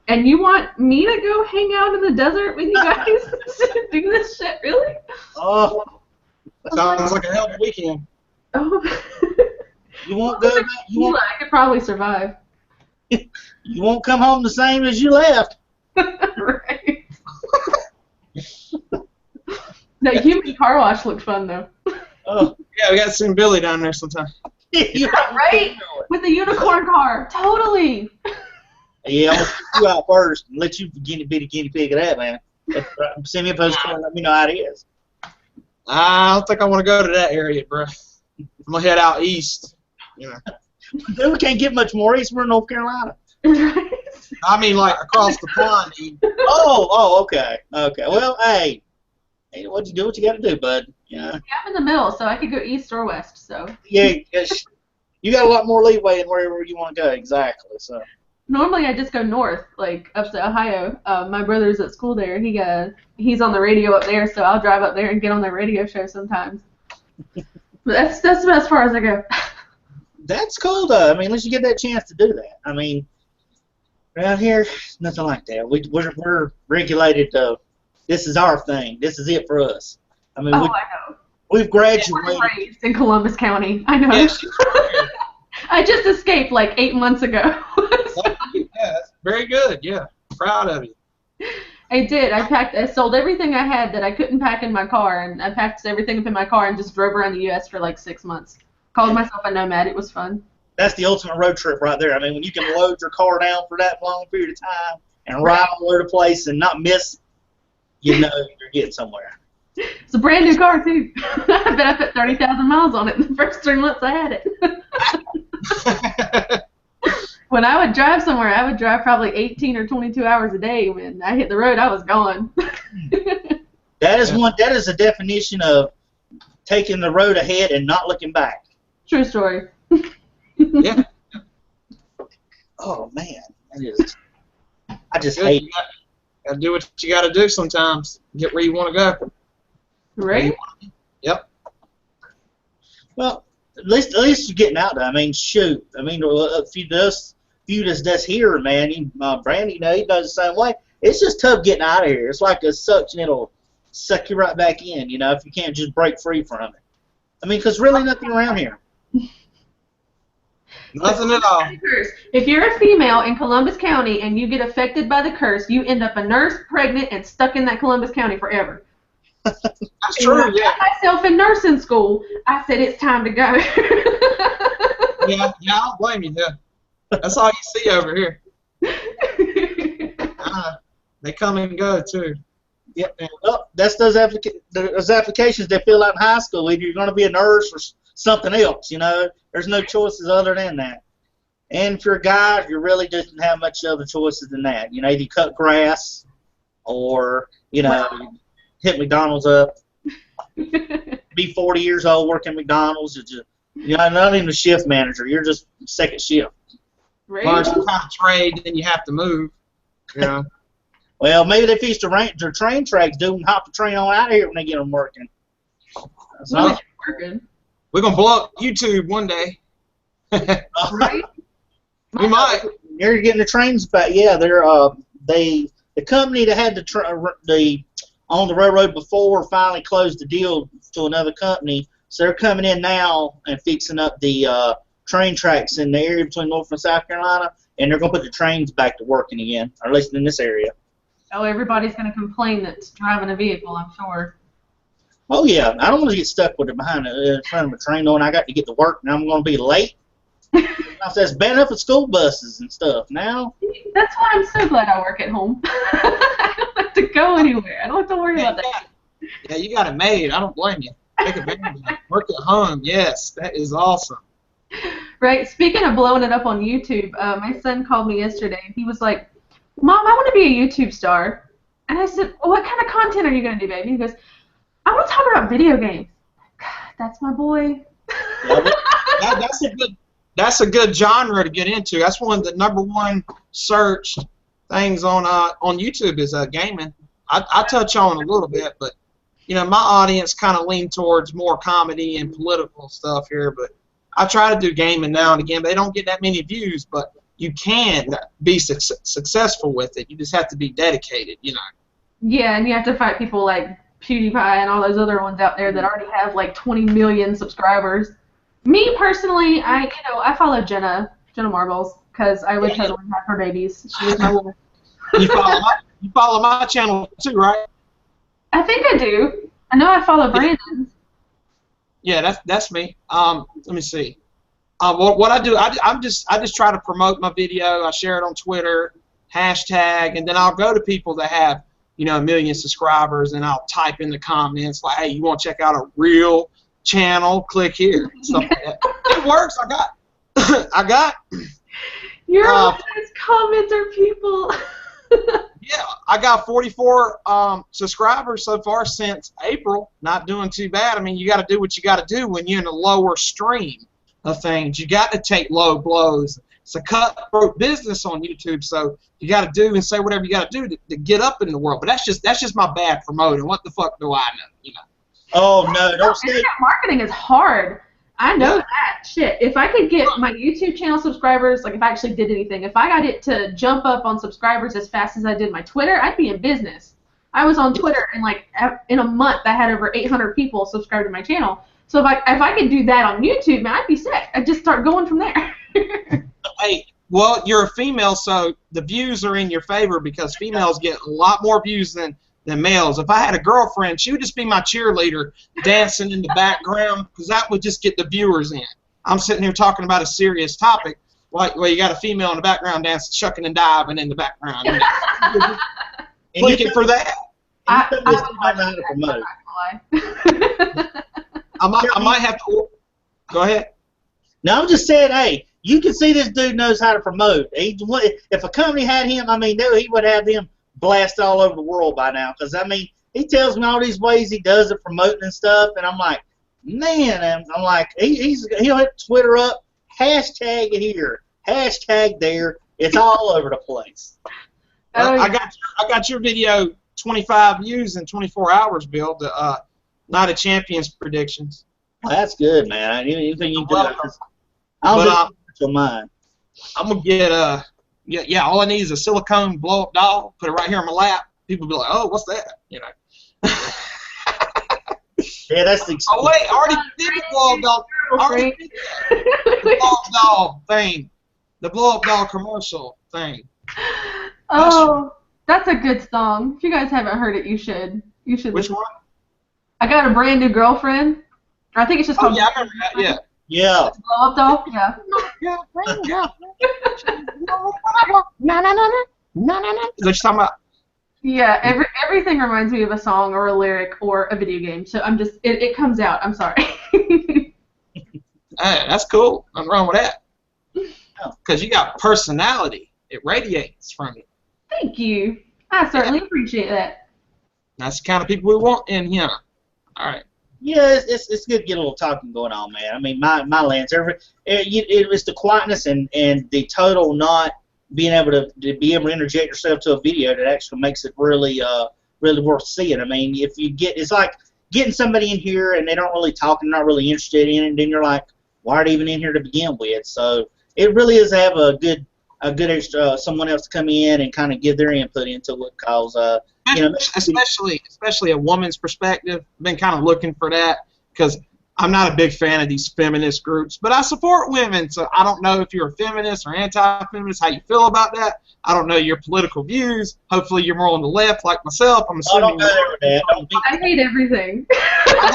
and you want me to go hang out in the desert with you guys to do this shit, really? Oh. Sounds like a hell of a weekend. Oh. You won't go back. I could probably survive. You won't come home the same as you left. Right. That human car wash looked fun though. Oh. Yeah, we got to send Billy down there sometime. Right? With the unicorn car. Totally. Yeah, I'll put you out first and let you be a guinea pig of that, man. Send me a postcard and let me know how it is. I don't think I want to go to that area, bro. I'm going to head out east. You know. Dude, we can't get much more east. We're in North Carolina. I mean, like, across the pond. Oh, okay. Okay. Well, hey, what you do what you got to do, bud. Yeah. I'm in the middle, so I could go east or west, so. Yeah, you got a lot more leeway in wherever you want to go, exactly, so. Normally I just go north, like up to Ohio. My brother's at school there. He's on the radio up there, so I'll drive up there and get on their radio show sometimes. But that's about as far as I go. That's cool, though. I mean, at least you get that chance to do that. I mean, around here, nothing like that. We're regulated. This is our thing. This is it for us. I mean, I know. We've graduated. We're raised in Columbus County. I know. Yes. I just escaped like 8 months ago. Yeah, that's very good. Yeah, proud of you. I did. I sold everything I had that I couldn't pack in my car, and I packed everything up in my car and just drove around the U.S. for like 6 months. Called myself a nomad. It was fun. That's the ultimate road trip right there. I mean, when you can load your car down for that long period of time and ride all over the place and not miss, you know you're getting somewhere. It's a brand new car, too. I bet I put 30,000 miles on it in the first 3 months I had it. When I would drive somewhere, I would drive probably 18 or 22 hours a day. When I hit the road, I was gone. That is a definition of taking the road ahead and not looking back. True story. Yeah. Oh man, I just hate it. Gotta do what you gotta do sometimes. Get where you want to go. Right. Yep. Well, at least you're getting out there. I mean, shoot. I mean, a few that's here, man. Brandy, he does the same way. It's just tough getting out of here. It's like a suction. It'll suck you right back in, if you can't just break free from it. I mean, because really nothing around here. Nothing at all. If you're a female in Columbus County and you get affected by the curse, you end up a nurse, pregnant, and stuck in that Columbus County forever. That's true, when I got myself in nursing school, I said it's time to go. Yeah, I don't blame you. Yeah. That's all you see over here. They come and go, too. Yep. Well, that's those applications they fill out in high school. Either you're going to be a nurse or something else, There's no choices other than that. And if you're a guy, you really doesn't have much other choices than that. Either you cut grass or, hit McDonald's up. Be 40 years old, working at McDonald's. You're not even a shift manager. You're just second shift. Learn some kind of trade, then you have to move. Well, maybe they fix their train tracks, dude, and hop the train on out of here when they get them working. We're going to blow up YouTube one day. Right? We might. You're getting the trains back. Yeah, the company that had the on the railroad before finally closed the deal to another company. So they're coming in now and fixing up the train tracks in the area between North and South Carolina, and they're going to put the trains back to working again, or at least in this area. Oh, everybody's going to complain that's driving a vehicle, I'm sure. Oh, yeah. I don't want to get stuck with it behind in front of a train knowing I got to get to work and I'm going to be late. I says, bad enough with school buses and stuff. Now, that's why I'm so glad I work at home. I don't have to go anywhere. I don't have to worry about that. Yeah, you got it made. I don't blame you. Take advantage of it. Work at home. Yes, that is awesome. Right. Speaking of blowing it up on YouTube, my son called me yesterday and he was like, Mom, I want to be a YouTube star. And I said, well, what kind of content are you going to do, baby? He goes, I want to talk about video games. God, that's my boy. That's a good genre to get into. That's one of the #1 searched things on YouTube is gaming. I touch on it a little bit, but my audience kind of lean towards more comedy and political stuff here. But I try to do gaming now and again. But they don't get that many views, but you can be successful with it. You just have to be dedicated, Yeah, and you have to fight people like PewDiePie and all those other ones out there that already have like 20 million subscribers. Me personally, I follow Jenna Marbles because I would totally have her babies. She was my woman. You follow my channel too, right? I think I do. I know I follow Brandon. Yeah, that's me. Let me see. What I do, I just try to promote my video. I share it on Twitter, hashtag, and then I'll go to people that have a million subscribers, and I'll type in the comments like, hey, you want to check out a real channel? Click here. Stuff like that. It works. I got. You're all those commenter people. Yeah, I got 44 subscribers so far since April. Not doing too bad. I mean, you got to do what you got to do when you're in a lower stream of things. You got to take low blows. It's a cutthroat business on YouTube, so you got to do and say whatever you got to do to get up in the world. But that's just my bad promoting. What the fuck do I know? Oh no, don't say. Internet marketing is hard. I know that shit. If I could get my YouTube channel subscribers, like if I actually did anything, if I got it to jump up on subscribers as fast as I did my Twitter, I'd be in business. I was on Twitter and like in a month I had over 800 people subscribed to my channel. So if I could do that on YouTube, man, I'd be sick. I'd just start going from there. Hey, well, you're a female, so the views are in your favor because females get a lot more views than males. If I had a girlfriend, she would just be my cheerleader dancing in the background because that would just get the viewers in. I'm sitting here talking about a serious topic. Well, you got a female in the background dancing, shucking and diving in the background. Clicking for that. I might have to. Go ahead. No, I'm just saying, hey, you can see this dude knows how to promote. If a company had him, I mean, he would have them blast all over the world by now. Because, I mean, he tells me all these ways he does it, promoting and stuff, and I'm like, man, I'm like, he'll hit Twitter up, hashtag it here, hashtag there. It's all over the place. Well, I got your video 25 views in 24 hours, Bill. The Night of Champions predictions. Well, that's good, man. Anything you do, I'll do mine. I'm gonna get yeah. All I need is a silicone blow-up doll. Put it right here on my lap. People be like, "Oh, what's that?" You know. Yeah, that's the. Oh wait, I already did the blow-up doll. Already did the blow-up doll thing. The blow-up doll commercial thing. Oh, that's a good song. If you guys haven't heard it, you should. You should. Which one? I got a brand new girlfriend. I think it's just called. Oh yeah, I remember that. Yeah. Yeah. Blow up doll. Yeah. Is that what you're talking about? Yeah. Everything reminds me of a song or a lyric or a video game. So I'm just it comes out. I'm sorry. Hey, that's cool. Nothing wrong with that. Because you got personality. It radiates from you. Thank you. I certainly appreciate that. That's the kind of people we want in here. All right. Yeah, it's good to get a little talking going on, man. I mean, my Lance, it was the quietness and the total not being able to be able to interject yourself to a video that actually makes it really really worth seeing. I mean, if you it's like getting somebody in here and they don't really talk and not really interested in it, and then you're like, why are they even in here to begin with? So it really is to have a good extra someone else to come in and kind of give their input into it, cause especially a woman's perspective. I've been kind of looking for that because I'm not a big fan of these feminist groups, but I support women, so I don't know if you're a feminist or anti-feminist, how you feel about that. I don't know your political views. Hopefully you're more on the left like myself. I'm assuming. I hate everything. I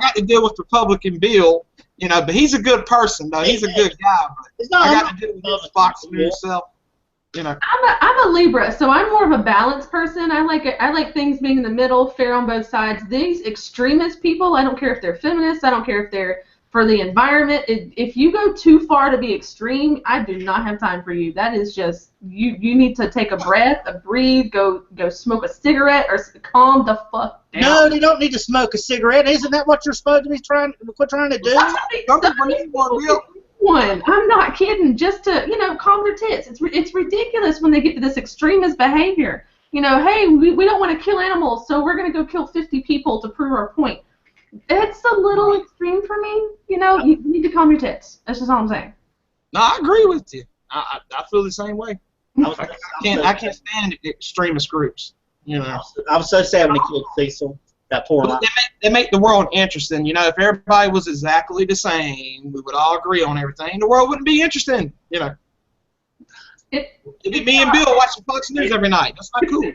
got to deal with Republican Bill, you know, but he's a good person, though. He's a good guy. But I got to deal with his Fox News self. You know. I'm a Libra, so I'm more of a balanced person. I like things being in the middle, fair on both sides. These extremist people, I don't care if they're feminists, I don't care if they're for the environment. If you go too far to be extreme, I do not have time for you. That is just you need to take a breath, breathe, go smoke a cigarette, or calm the fuck down. No, they don't need to smoke a cigarette. Isn't that what you're supposed to be trying to do? One, I'm not kidding. Just to calm their tits. It's ridiculous when they get to this extremist behavior. Hey, we don't want to kill animals, so we're gonna go kill 50 people to prove our point. It's a little extreme for me. You need to calm your tits. That's just all I'm saying. No, I agree with you. I feel the same way. I can't stand extremist groups. I was so sad when they killed Cecil. That poor man. They make the world interesting. If everybody was exactly the same, we would all agree on everything. The world wouldn't be interesting. It'd be me and Bill watching Fox News every night. That's not cool.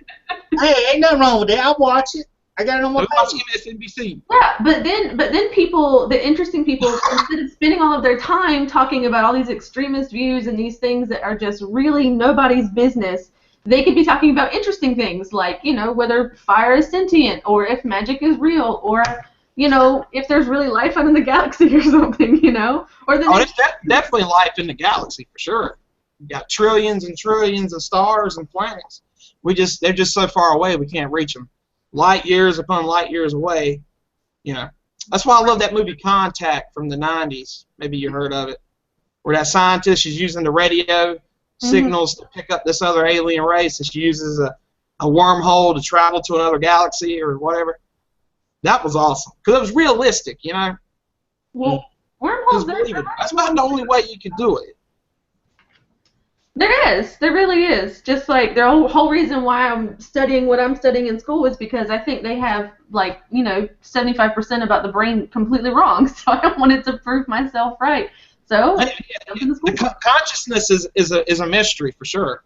Hey, ain't nothing wrong with that. I'll watch it. I got it on my page. MSNBC. Yeah, but then people, the interesting people, instead of spending all of their time talking about all these extremist views and these things that are just really nobody's business, they could be talking about interesting things like, whether fire is sentient or if magic is real or, if there's really life out in the galaxy or something, Or there's definitely life in the galaxy for sure. You got trillions and trillions of stars and planets. They're just so far away we can't reach them. Light years upon light years away. That's why I love that movie Contact from the 90s. Maybe you heard of it. Where that scientist is using the radio signals to pick up this other alien race, and she uses a wormhole to travel to another galaxy or whatever. That was awesome because it was realistic, Well, wormholes. That's about the only way you could do it. There really is. Just like the whole reason why I'm studying what I'm studying in school is because I think they have 75% about the brain completely wrong. So I wanted to prove myself right. So the consciousness is a mystery for sure,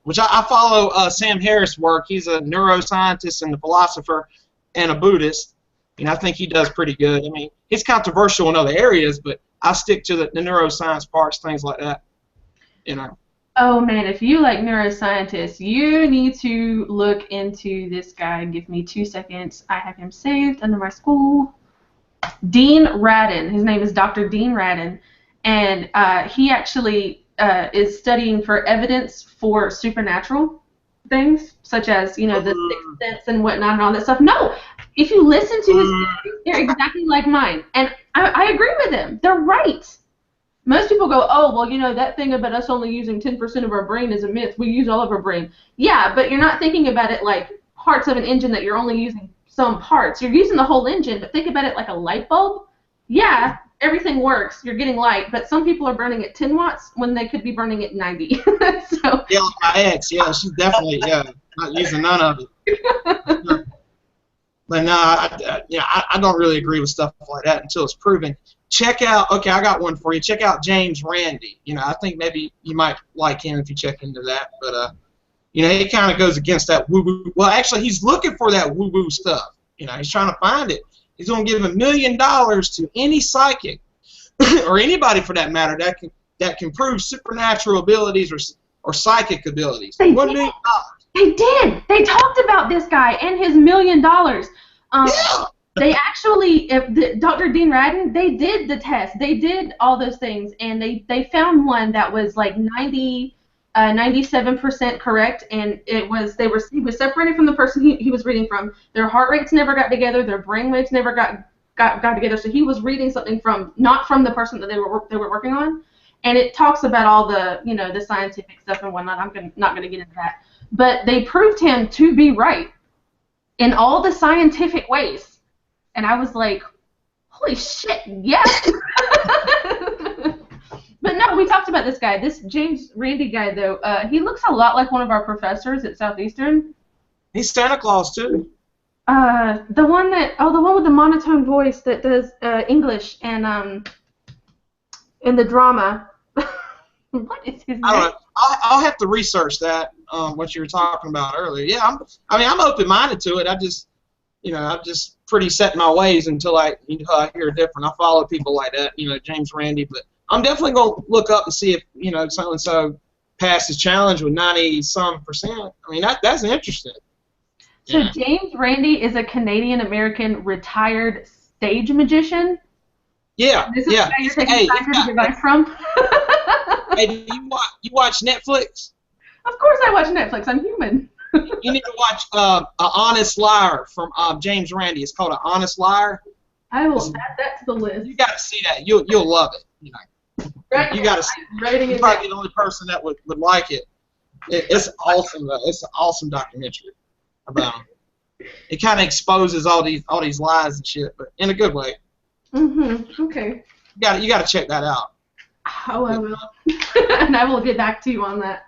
Which I follow Sam Harris' work. He's a neuroscientist and a philosopher and a Buddhist, and I think he does pretty good. I mean, he's controversial in other areas, but I stick to the neuroscience parts, things like that, Oh man, if you like neuroscientists, you need to look into this guy. Give me 2 seconds. I have him saved under my school. Dean Radin. His name is Dr. Dean Radin, and he actually is studying for evidence for supernatural things, such as, you know, the sixth sense and whatnot and all that stuff. No, if you listen to his theories, they're exactly like mine, and I agree with him. They're right. Most people go, oh, well, you know, that thing about us only using 10% of our brain is a myth. We use all of our brain. Yeah, but you're not thinking about it like parts of an engine that you're only using some parts. You're using the whole engine, but think about it like a light bulb. Yeah, everything works. You're getting light, but some people are burning at 10 watts when they could be burning at 90. So. Yeah, like my ex, yeah, she's definitely, not using none of it. But no, I don't really agree with stuff like that until it's proven. Check out, okay, I got one for you. Check out James Randi. You know, I think maybe you might like him if you check into that. But, you know, he kind of goes against that woo-woo. Well, actually, he's looking for that woo-woo stuff. You know, he's trying to find it. He's going to give $1 million to any psychic, or anybody for that matter, that can prove supernatural abilities or psychic abilities. $1 million. They did. They talked about this guy and his $1 million. Yeah. They actually, Dr. Dean Radin, they did the test. They did all those things, and they found one that was like 97% correct, and he was separated from the person he was reading from. Their heart rates never got together. Their brain waves never got together. So he was reading something not from the person that they were working on, and it talks about all the the scientific stuff and whatnot. I'm not going to get into that, but they proved him to be right in all the scientific ways. And I was like, holy shit, yes! But no, we talked about this guy. This James Randi guy, though, he looks a lot like one of our professors at Southeastern. He's Santa Claus, too. The one with the monotone voice that does English and in the drama. What is his name? I don't know. I'll have to research that, what you were talking about earlier. Yeah, I'm open-minded to it. I'm just pretty set in my ways until I hear different. I follow people like that, James Randi, but I'm definitely going to look up and see if, so-and-so passed his challenge with 90-some%. I mean, that's interesting. So James Randi is a Canadian-American retired stage magician? Yeah, This is where you're taking scientific advice from? Hey, do you watch Netflix? Of course I watch Netflix. I'm human. You need to watch An Honest Liar from James Randi. It's called An Honest Liar. I will add that to the list. You got to see that. You'll love it. Right, you got to see it. You're probably the only person that would like it. It's awesome, though. It's an awesome documentary about him. It kind of exposes all these lies and shit, but in a good way. Okay. You got to check that out. Oh, I will. And I will get back to you on that.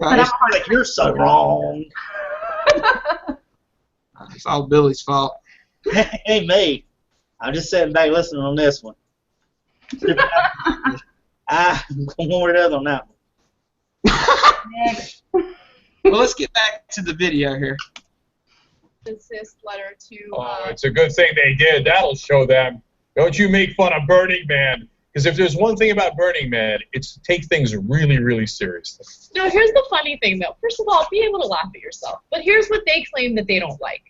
Okay. Like you're so wrong. It's all Billy's fault. Hey, me. I'm just sitting back listening on this one. I'm one or the other on that one. Well, let's get back to the video here. Insist letter to. It's a good thing they did. That'll show them. Don't you make fun of Burning Man. Because if there's one thing about Burning Man, it's to take things really, really seriously. No, here's the funny thing, though. First of all, be able to laugh at yourself. But here's what they claim that they don't like.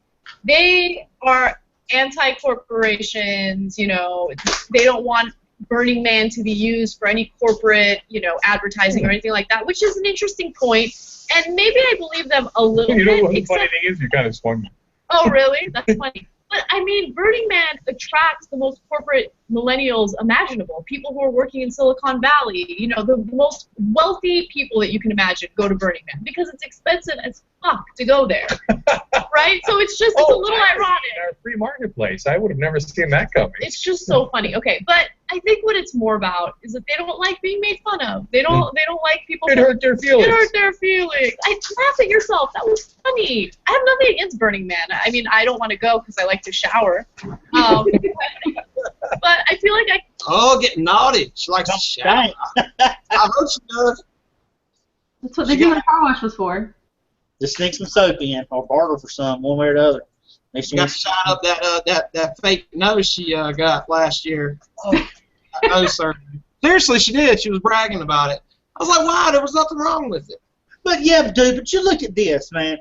They are anti-corporations, they don't want Burning Man to be used for any corporate, advertising or anything like that, which is an interesting point. And maybe I believe them a little bit. What the funny thing is, you kind of swung me. Oh, really? That's funny. But, I mean, Burning Man attracts the most corporate millennials imaginable, people who are working in Silicon Valley, the most wealthy people that you can imagine go to Burning Man because it's expensive as fuck to go there, right? So it's a little ironic. Our free marketplace. I would have never seen that coming. It's just so funny. Okay, but I think what it's more about is that they don't like being made fun of. They don't like people. It hurt their feelings. It hurt their feelings. Laugh at yourself. That was funny. I have nothing against Burning Man. I mean, I don't want to go because I like to shower. But I feel like get naughty. She likes to shower. I hope she does. That's what they do when car wash was for. Just sneak some soap in or barter for some, one way or the other. She got to shine up that fake nose she got last year. Nose surgery. Seriously, she did. She was bragging about it. I was like, wow, there was nothing wrong with it. But yeah, dude, but you look at this, man.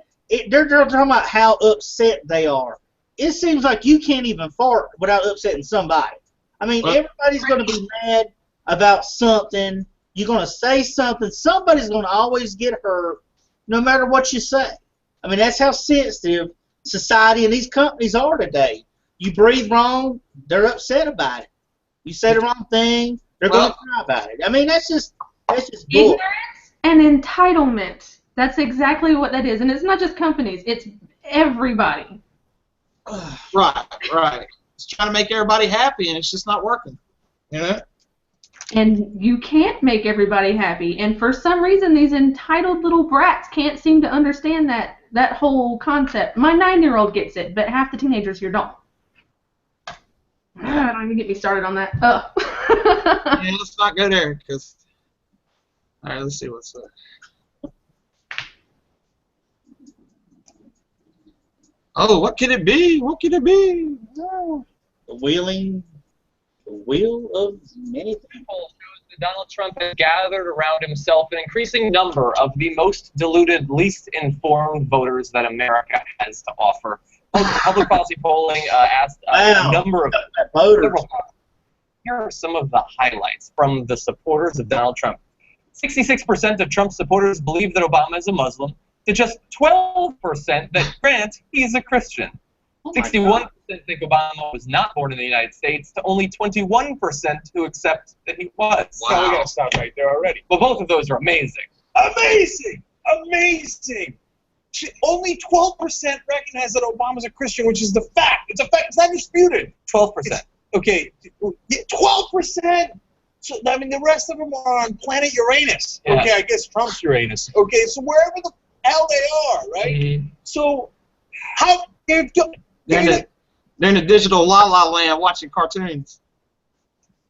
They're talking about how upset they are. It seems like you can't even fart without upsetting somebody. I mean, everybody's going to be mad about something. You're going to say something. Somebody's going to always get hurt, no matter what you say. I mean, that's how sensitive society and these companies are today. You breathe wrong, they're upset about it. You say the wrong thing, they're going to cry about it. I mean, that's just bull. Ignorance and entitlement. That's exactly what that is. And it's not just companies. It's everybody. Right. It's trying to make everybody happy, and it's just not working. You know? And you can't make everybody happy. And for some reason, these entitled little brats can't seem to understand that whole concept. My 9-year-old gets it, but half the teenagers here don't. Don't even get me started on that. Yeah, let's not go there, because... All right, let's see what's there. Oh, what could it be? What could it be? No. The wheel of many people. Shows that Donald Trump has gathered around himself an increasing number of the most deluded, least informed voters that America has to offer. Public policy polling asked a number of voters. Here are some of the highlights from the supporters of Donald Trump. 66% of Trump supporters believe that Obama is a Muslim, to just 12% that grant he's a Christian. 61% think Obama was not born in the United States, to only 21% who accept that he was. Wow. So we got to stop right there already. Well, both of those are amazing. Amazing! Amazing! Only 12% recognize that Obama's a Christian, which is the fact. It's a fact. It's not disputed. 12%. Okay, 12%. So, I mean, the rest of them are on planet Uranus. Yeah. Okay, I guess Trump's Uranus. Okay, so wherever the hell they are, right? Mm-hmm. So, how they're in the digital la la land watching cartoons.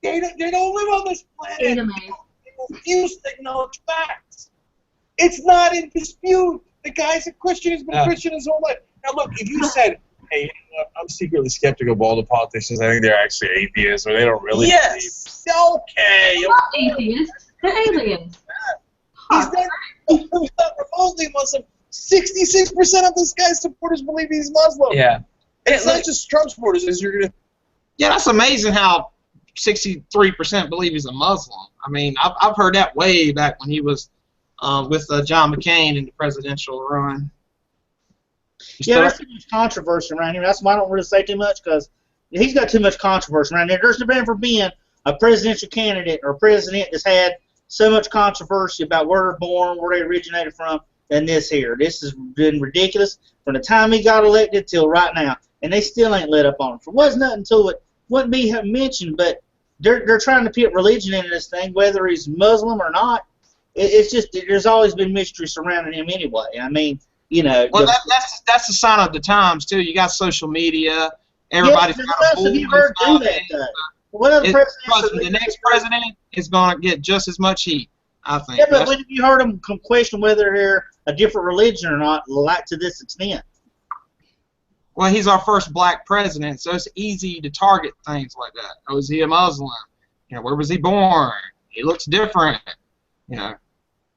They don't live on this planet. They refuse to acknowledge facts. It's not in dispute. The guy's a Christian. He's been a Christian his whole life. Now, look, if you said, hey, you know what, I'm secretly skeptical of all the politicians. I think they're actually atheists, or they don't really believe. Okay. They're not atheists. They're aliens. He's not remotely Muslim. 66% of this guy's supporters believe he's Muslim. Yeah. It's not just Trump supporters. Yeah, that's amazing how 63% believe he's a Muslim. I mean, I've heard that way back when he was with John McCain in the presidential run. Yeah, there's too much controversy around here. That's why I don't really say too much, because he's got too much controversy around here. There's never been a presidential candidate or president that's had so much controversy about where they're born, where they originated from, than this here. This has been ridiculous from the time he got elected till right now, and they still ain't let up on him. For was nothing until it wouldn't be mentioned, but they're trying to put religion into this thing, whether he's Muslim or not. It's just there's always been mystery surrounding him anyway. I mean, you know. Well, that's a sign of the times too. You got social media. Everybody's got a have you heard do that though? What other the next president is going to get just as much heat, I think. Yeah, but when have you heard them question whether they're a different religion or not, like to this extent? Well, he's our first black president, so it's easy to target things like that. Oh, is he a Muslim? You know, where was he born? He looks different. You know,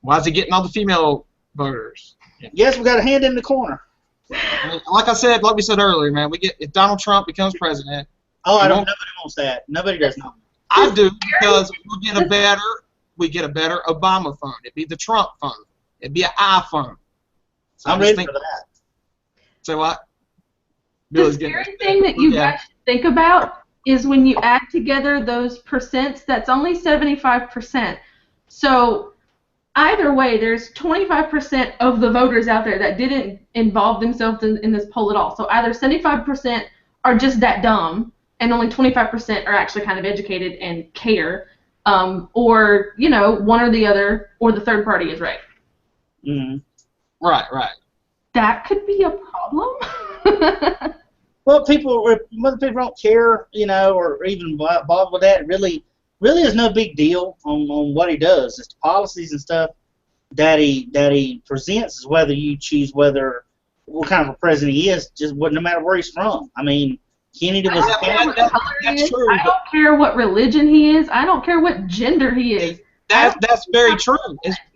why is he getting all the female voters? Yes, we got a hand in the corner. I mean, like we said earlier, man, if Donald Trump becomes president. Oh, nobody wants that. Nobody does not. I do, because we get a better Obama phone. It'd be the Trump phone. It'd be an iPhone. So I'm ready for that. Say what? The scary thing that you guys should think about is when you add together those percents, that's only 75%. So either way, there's 25% of the voters out there that didn't involve themselves in this poll at all. So either 75% are just that dumb, and only 25% are actually kind of educated and care, or, you know, one or the other, or the third party is right. Mm-hmm. Right. That could be a problem. Well, whether people don't care, you know, or even bothered with that, really is no big deal on what he does. It's the policies and stuff that he presents is whether you choose what kind of a president he is, just no matter where he's from. I mean, Kennedy was that's true. I don't care what religion he is. I don't care what gender he is. That's very true.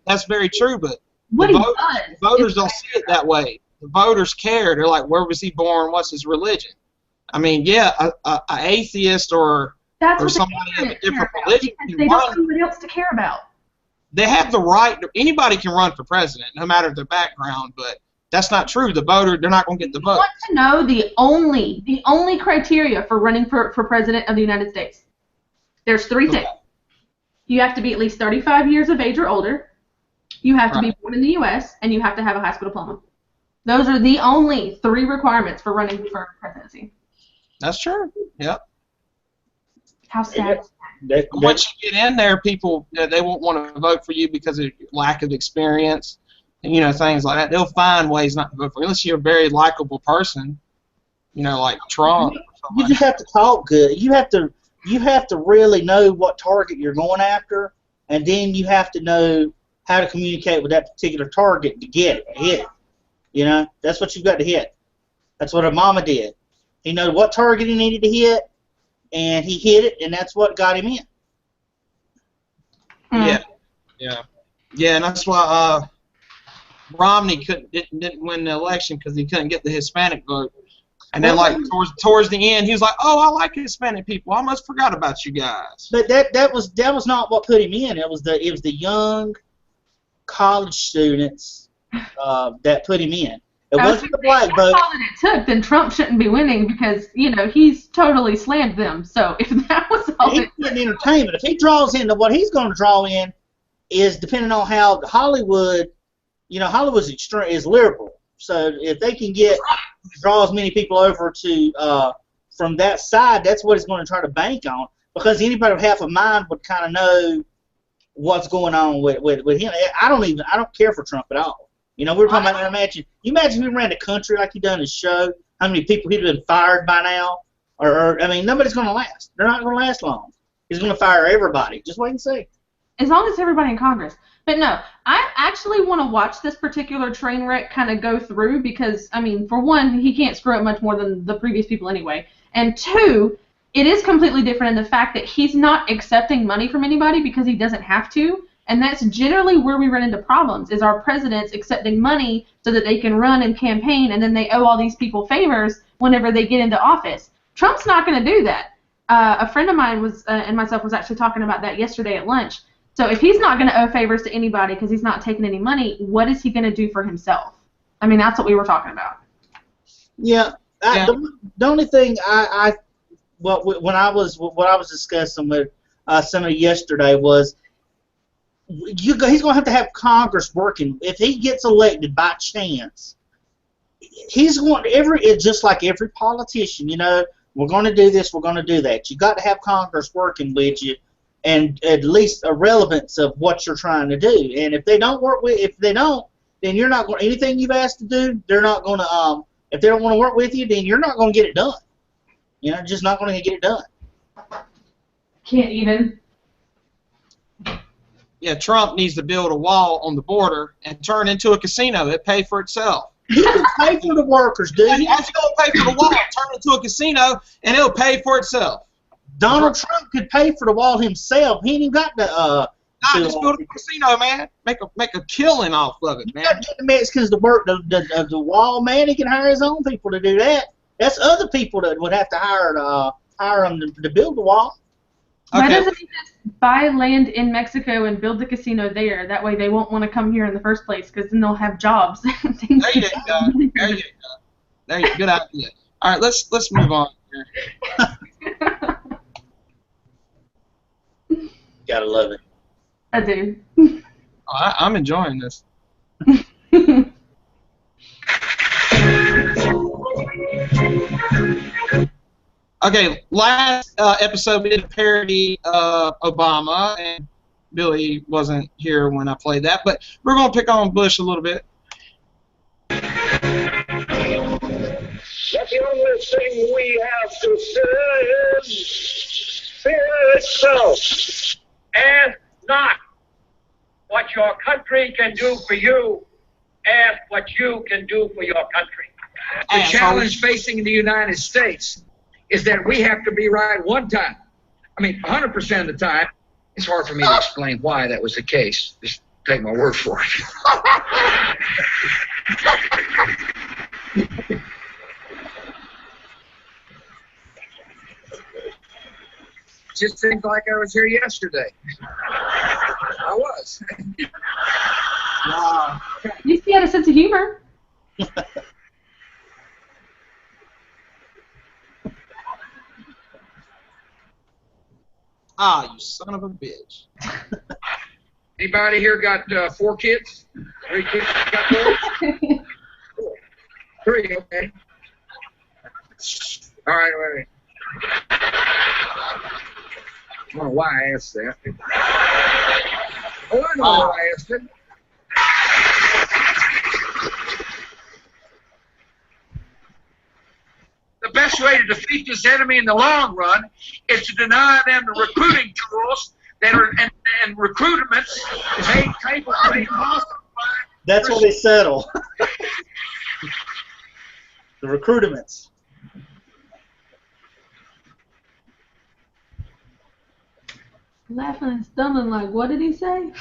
That's very true, but the voters don't see it that way. The voters care. They're like, where was he born? What's his religion? I mean, yeah, an atheist or That's or what somebody of a they care different about, religion because can they don't run. have anybody else to care about. They have the right. Anybody can run for president, no matter their background. But that's not true. The voter, they're not going to get the vote. I want to know the only criteria for running for president of the United States. There's 3 things. You have to be at least 35 years of age or older. You have to be born in the U.S. and you have to have a high school diploma. Those are the only 3 requirements for running for presidency. That's true. Yep. How sad. Once you get in there, people they won't want to vote for you because of lack of experience, and things like that. They'll find ways not to vote for you unless you're a very likable person, like Trump. You just have to talk good. You have to really know what target you're going after, and then you have to know how to communicate with that particular target to get it, hit it. That's what you've got to hit. That's what Obama did. He knew what target he needed to hit, and he hit it, and that's what got him in. Yeah, and that's why Romney didn't win the election because he couldn't get the Hispanic vote. And then, towards the end, he was like, "Oh, I like Hispanic people. I almost forgot about you guys." But that was not what put him in. It was the young college students that put him in. It wasn't the black vote. If that's all that it took, then Trump shouldn't be winning because he's totally slammed them. So if that was all, he's getting entertainment. If he draws into what he's going to draw in, is depending on how Hollywood, Hollywood's is liberal. So if they can draw as many people over to from that side, that's what he's going to try to bank on. Because anybody with half a mind would kind of know what's going on with him. I don't care for Trump at all. We were talking about imagine if he ran the country like he done his show, how many people he'd have been fired by now? Or nobody's going to last. They're not going to last long. He's going to fire everybody. Just wait and see. As long as everybody in Congress. But no, I actually want to watch this particular train wreck kind of go through because, for one, he can't screw up much more than the previous people anyway. And 2, it is completely different in the fact that he's not accepting money from anybody because he doesn't have to. And that's generally where we run into problems, is our presidents accepting money so that they can run and campaign, and then they owe all these people favors whenever they get into office. Trump's not going to do that. A friend of mine and myself was actually talking about that yesterday at lunch. So if he's not going to owe favors to anybody because he's not taking any money, what is he going to do for himself? That's what we were talking about. Yeah. The only thing what I was discussing with somebody yesterday was he's going to have Congress working. If he gets elected by chance, he's going just like every politician. We're going to do this, we're going to do that. You got to have Congress working with you, and at least a relevance of what you're trying to do. And if they don't, then you're not going. Anything you've asked to do, they're not going to. If they don't want to work with you, then you're not going to get it done. Just not going to get it done. Can't even. Yeah, Trump needs to build a wall on the border and turn into a casino. It pay for itself. He can pay for the workers, dude. How's he going to pay for the wall? Turn it into a casino, and it'll pay for itself. Donald Trump could pay for the wall himself. He ain't even got to. Just build a casino, man. Make a killing off of it, man. You got to get the Mexicans to work the wall, man. He can hire his own people to do that. That's other people that would have to hire him to build the wall. Why doesn't he just buy land in Mexico and build the casino there? That way they won't want to come here in the first place because then they'll have jobs. There you go. There you go. Good idea. All right, let's move on here. Gotta love it. I do. I'm enjoying this. Okay, last episode we did a parody of Obama, and Billy wasn't here when I played that, but we're going to pick on Bush a little bit. That's the only thing we have to fear is fear itself, and not what your country can do for you, and what you can do for your country. The challenge facing the United States is that we have to be right one time. 100% of the time. It's hard for me to explain why that was the case. Just take my word for it. just seems like I was here yesterday. I was. Wow. At least he had a sense of humor. Ah, you son of a bitch. Anybody here got 4 kids? 3 kids got 4? 3, okay. All right, wait. I don't know why I asked that. Oh, I know why I asked it. The best way to defeat this enemy in the long run is to deny them the recruiting tools that are and recruitments made possible. That's where they settle. The recruitments. Laughing and stumbling like, what did he say?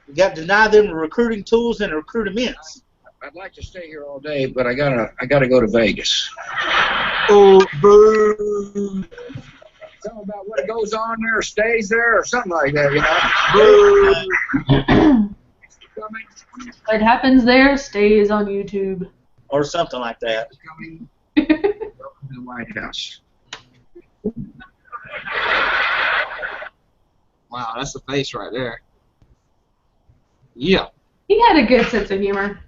You got to deny them the recruiting tools and recruitments. I'd like to stay here all day, but I gotta go to Vegas. Oh, boo. Something about what goes on there stays there, or something like that, you know. What happens there stays on YouTube. Or something like that. Welcome to the White House. Wow, that's the face right there. Yeah. He had a good sense of humor.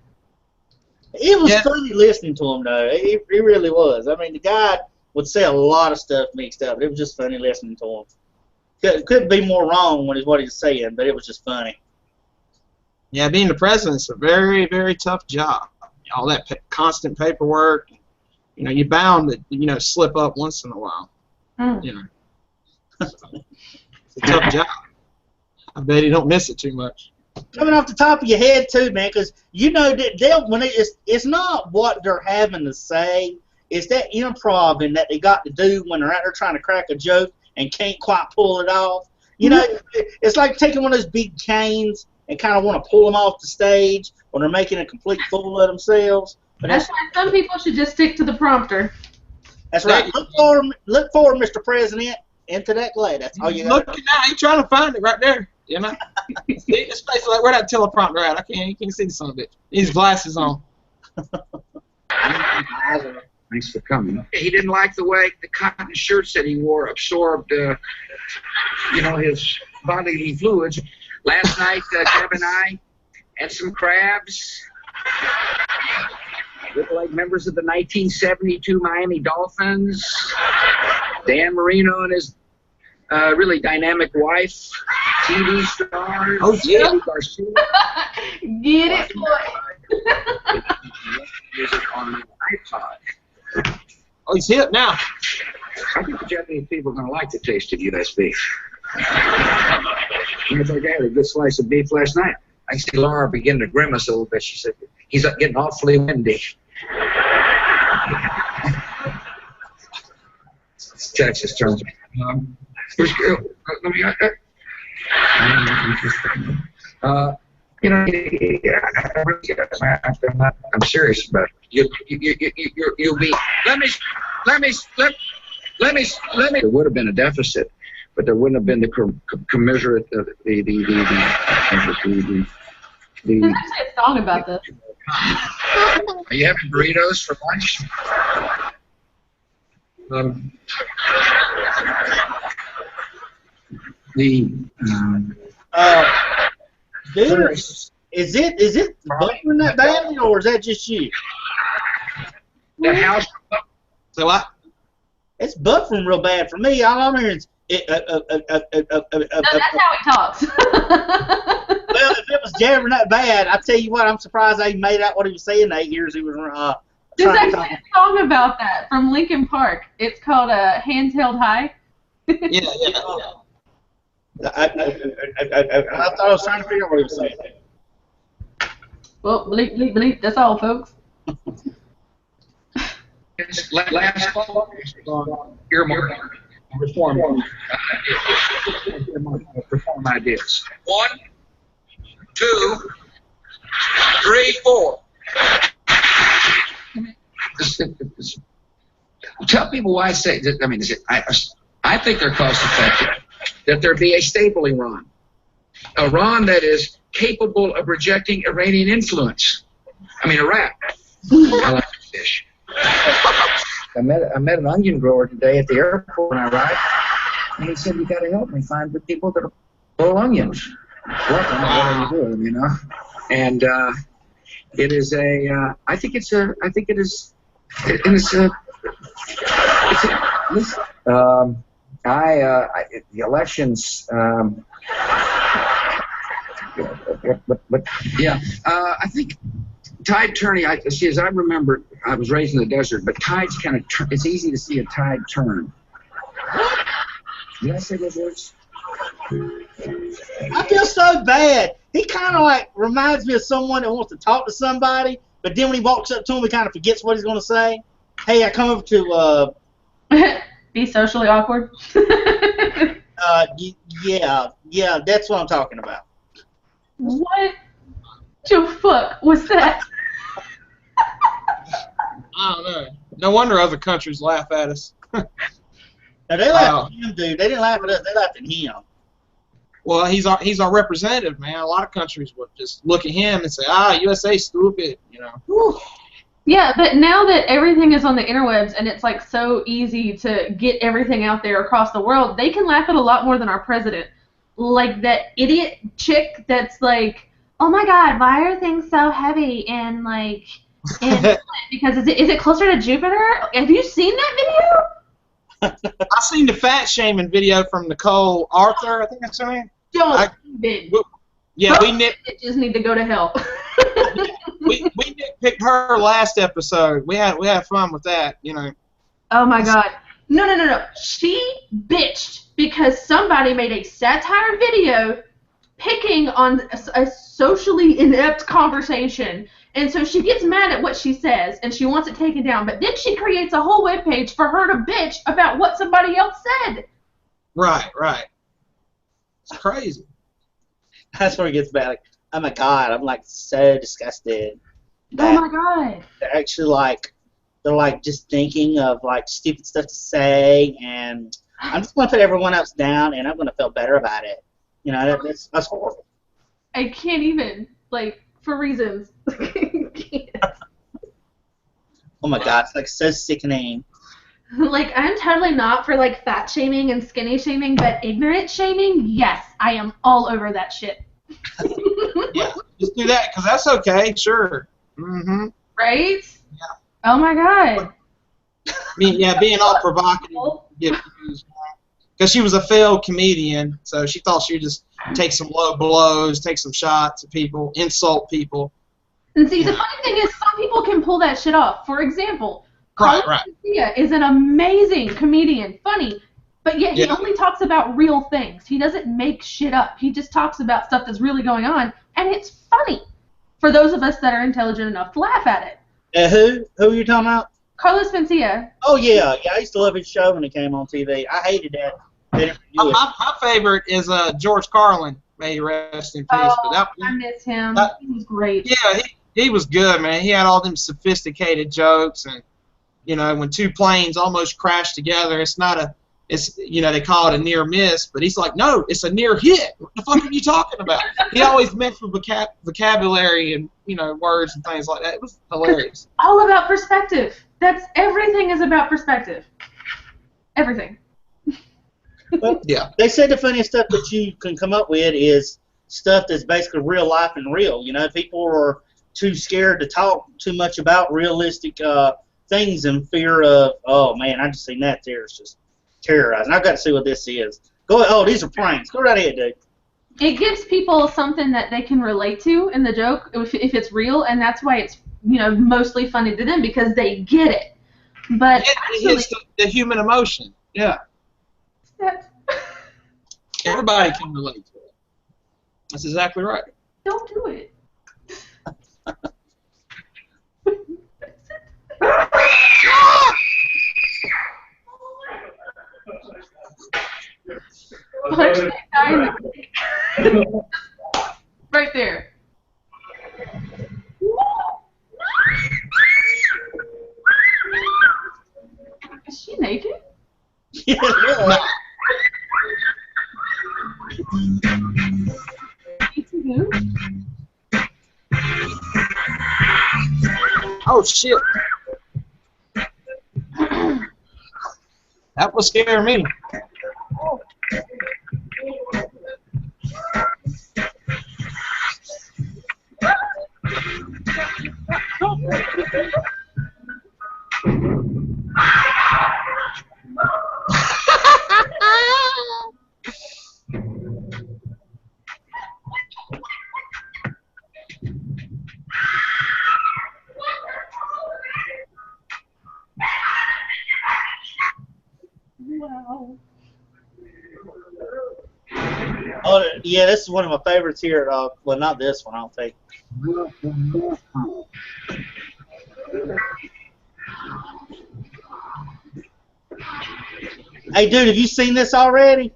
It was funny listening to him, though. It really was. I mean, the guy would say a lot of stuff mixed up. It was just funny listening to him. Couldn't be more wrong when what he's saying, but it was just funny. Yeah, being the president's a very, very tough job. All that constant paperwork. You know, you're bound to, slip up once in a while. You know. It's a tough job. I bet he don't miss it too much. Coming off the top of your head too, man, because it's not what they're having to say, it's that improv that they got to do when they're out there trying to crack a joke and can't quite pull it off. You know, it's like taking one of those big canes and kind of want to pull them off the stage when they're making a complete fool of themselves. But that's why some people should just stick to the prompter. That's right. Look forward, Mr. President, into that glade. That's all you got. Look now, he's trying to find it right there. You know, this place is like where that teleprompter at? You can't see the son of a bitch. His glasses on. Thanks for coming. He didn't like the way the cotton shirts that he wore absorbed, his bodily fluids. Last night, Deb and I had some crabs. Looked like members of the 1972 Miami Dolphins. Dan Marino and his really dynamic wife, TV stars. Oh, yeah. Garcia. Get it, boy. Music on the iPod. Oh, he's hip now. I think the Japanese people are going to like the taste of U.S. beef. It's like I had a good slice of beef last night. I see Laura begin to grimace a little bit. She said, he's getting awfully windy. It's Texas terms. I'm serious about it. You'll be. Let me. There would have been a deficit, but there wouldn't have been the commensurate There's actually a song about this. Are you having burritos for lunch? Dude, is it buffering that badly, or is that just you? The house. So what? It's buffering real bad for me. All I'm hearing is No, that's how he talks. Well, if it was jamming that bad, I tell you what, I'm surprised I even made out what he was saying 8 years he was There's trying to actually talk. a song about that from Linkin Park. It's called Hands Held High. Yeah. I thought I was trying to figure out what he was saying. Well, bleep, that's all, folks. Last fall, earmark reform ideas. 1, 2, 3, 4. Tell people why I say. I mean, I think they're cost effective. That there be a stable Iran. Iran that is capable of rejecting Iranian influence. I mean, Iraq. I like to fish. I met an onion grower today at the airport when I arrived, and he said, "You got to help me find the people that grow onions." What? What do you do? You know? And it is a. I think it's a. I think it is. It's a. Listen. The elections. Yeah. I think tide turning. See, as I remember, I was raised in the desert, but tides kind of. It's easy to see a tide turn. Did I say those words? I feel so bad. He kind of like reminds me of someone that wants to talk to somebody, but then when he walks up to him, he kind of forgets what he's going to say. Hey, I come over to be socially awkward. yeah, that's what I'm talking about. What the fuck was that? I don't know. No wonder other countries laugh at us. Now, they laughed at him, dude. They didn't laugh at us. They laughed at him. Well, he's our representative, man. A lot of countries would just look at him and say, USA stupid, you know. Whew. Yeah, but now that everything is on the interwebs and it's like so easy to get everything out there across the world, they can laugh at a lot more than our president. Like that idiot chick that's like, oh my God, why are things so heavy and like, because is it closer to Jupiter? Have you seen that video? I seen the fat shaming video from Nicole Arthur, I think that's her name. We just need to go to hell. we nitpicked her last episode. We had fun with that, you know. Oh my God. No. She bitched because somebody made a satire video picking on a socially inept conversation. And so she gets mad at what she says and she wants it taken down. But then she creates a whole webpage for her to bitch about what somebody else said. Right. It's crazy. That's where it gets bad. Like, oh my God, I'm like so disgusted. Oh my God. They're actually they're like just thinking of like stupid stuff to say, and I'm just gonna put everyone else down, and I'm gonna feel better about it. You know, that's horrible. I can't even, for reasons. Oh my God, it's like so sickening. I'm totally not for fat shaming and skinny shaming, but ignorant shaming, yes, I am all over that shit. Yeah, just do that, because that's okay, sure. Mm-hmm. Right? Yeah. Oh my God. Being all provocative, because she was a failed comedian, so she thought she would just take some low blows, take some shots at people, insult people. And see, the funny thing is, some people can pull that shit off. For example, Right. Garcia is an amazing comedian, funny, but yet he only talks about real things. He doesn't make shit up. He just talks about stuff that's really going on, and it's funny for those of us that are intelligent enough to laugh at it. Who are you talking about? Carlos Mencia. Oh yeah, I used to love his show when he came on TV. I hated that. My favorite is George Carlin. May he rest in peace. Oh, I miss him. He was great. Yeah, he was good, man. He had all them sophisticated jokes, and when two planes almost crash together, they call it a near miss, but he's like, no, it's a near hit. What the fuck are you talking about? He always meant for vocabulary and words and things like that. It was hilarious. All about perspective. Everything is about perspective. Everything. Well, yeah. They said the funniest stuff that you can come up with is stuff that's basically real life and real. People are too scared to talk too much about realistic things in fear of, oh man, I just seen that there. It's just terrorizing. I've got to see what this is. Go ahead. Oh, these are pranks. Go right ahead, dude. It gives people something that they can relate to in the joke if it's real, and that's why it's mostly funny to them because they get it. But it hits the human emotion. Yeah. Everybody can relate to it. That's exactly right. Don't do it. Punch that guy in the right there. Is she naked? Oh shit! That was scaring me. Wow. Oh, yeah, this is one of my favorites here. Well, not this one, I don't think. Hey, dude, have you seen this already?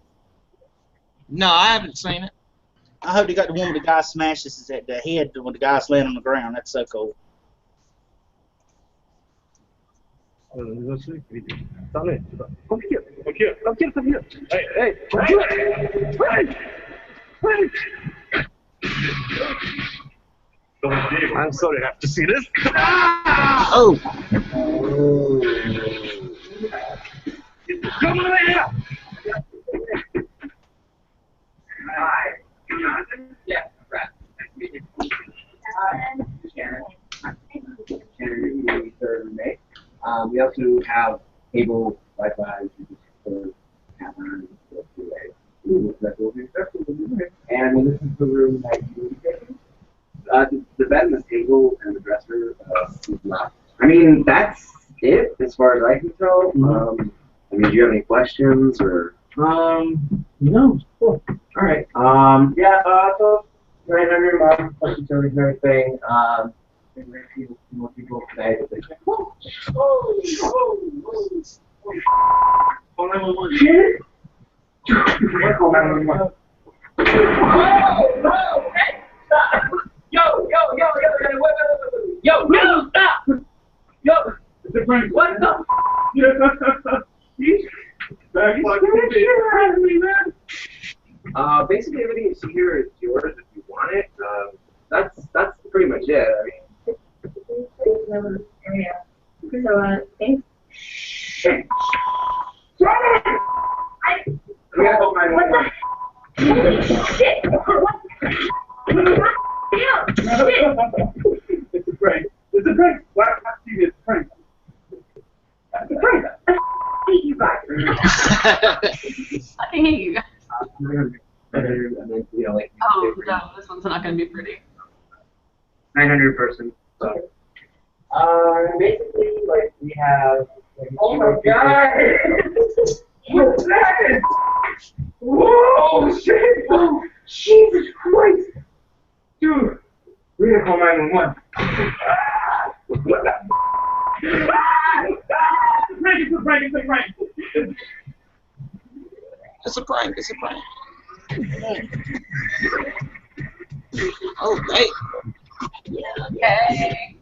No, I haven't seen it. I hope you got the one where the guy smashes his head, the head when the guy's laying on the ground. That's so cool. Come here. Hey, come here. I'm sorry I have to see this. Oh. Come over here. Hi. Yeah, right. We also have cable, Wi-Fi, for cameras, and when this is the room that you the bed and the table and the dresser is not. I mean, that's it as far as I can tell. I mean, do you have any questions or? No. Cool. All right. Yeah. So 900 plus utilities and everything. Maybe a few more people today. Call 911. Shit. Call 911. Yo, stop! Yo! It's a prank. What the? Basically everything you see here is yours if you want it. That's pretty much it. I mean. So thanks. Shit. We gotta call 911. Shit! It's a prank. It's a prank. Why not see this prank? It's a prank. I hate you guys. I hate you guys. And then, you know, like. Oh no, this one's not gonna be pretty. 900 person. So. Basically, like we have. Like, oh my god! What's that? Whoa! Shit! Oh, Jesus Christ! Dude, we're gonna call 911. What the? It's a prank! It's a prank! It's a prank! It's a prank. Oh, hey. Okay.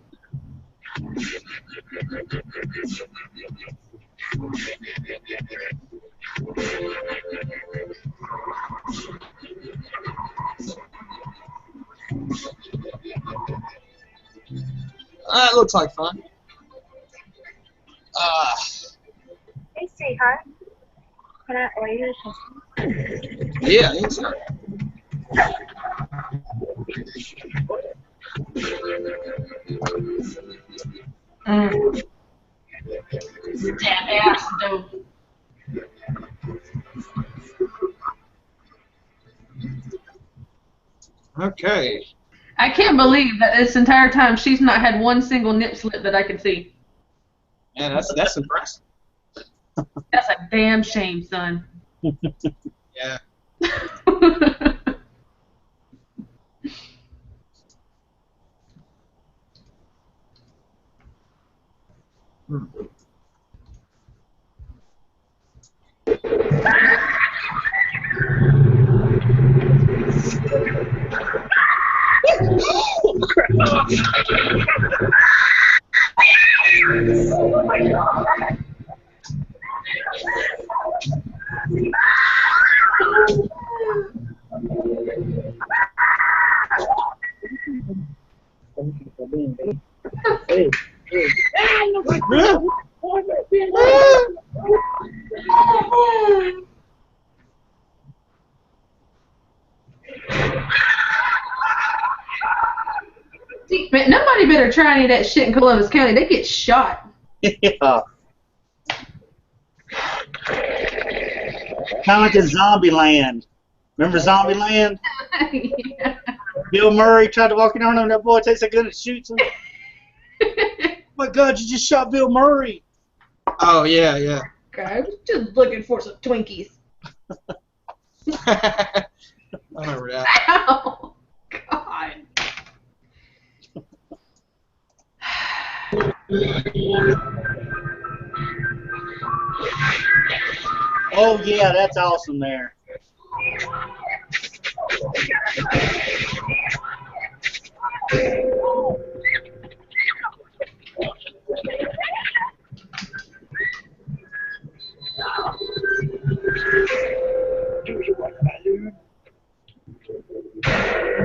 That looks like fun. Hey, sweetheart. Can I order you something? Yeah, inside. Damn ass dope. Okay. I can't believe that this entire time she's not had one single nip slip that I could see. Yeah, that's impressive. That's a damn shame, son. Yeah. Oh my god! try any of that shit in Columbus County, they get shot. Yeah. Kind of like in Zombieland. Remember Zombieland? Yeah. Bill Murray tried to walk in on him, that boy takes a gun and shoots him. Oh my God, you just shot Bill Murray. Oh, yeah, yeah. Okay, I was just looking for some Twinkies. I remember that. Ow! God. Oh yeah, that's awesome there.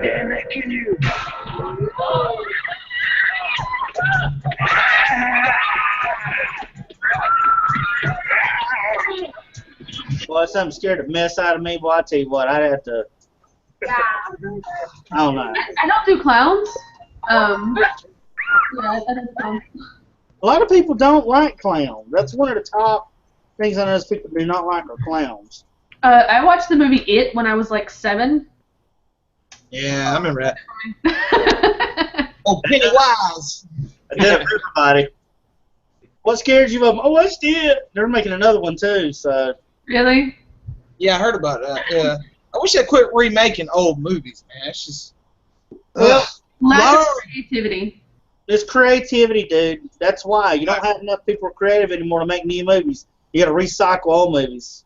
Damn it, can you? Boy, something scared the mess out of me. Boy, I tell you what, I'd have to. I don't know. I don't do clowns. Yeah, I don't clowns. A lot of people don't like clowns. That's one of the top things I notice people do not like are clowns. I watched the movie It when I was like 7. Yeah, I remember that. Oh, Pennywise. I did it for everybody. What scares you of them? Oh, I did. They're making another one too. So. Really? Yeah, I heard about that. Yeah. I wish they quit remaking old movies, man. It's just. Well, lack of creativity. It's creativity, dude. That's why you don't have enough people creative anymore to make new movies. You got to recycle old movies.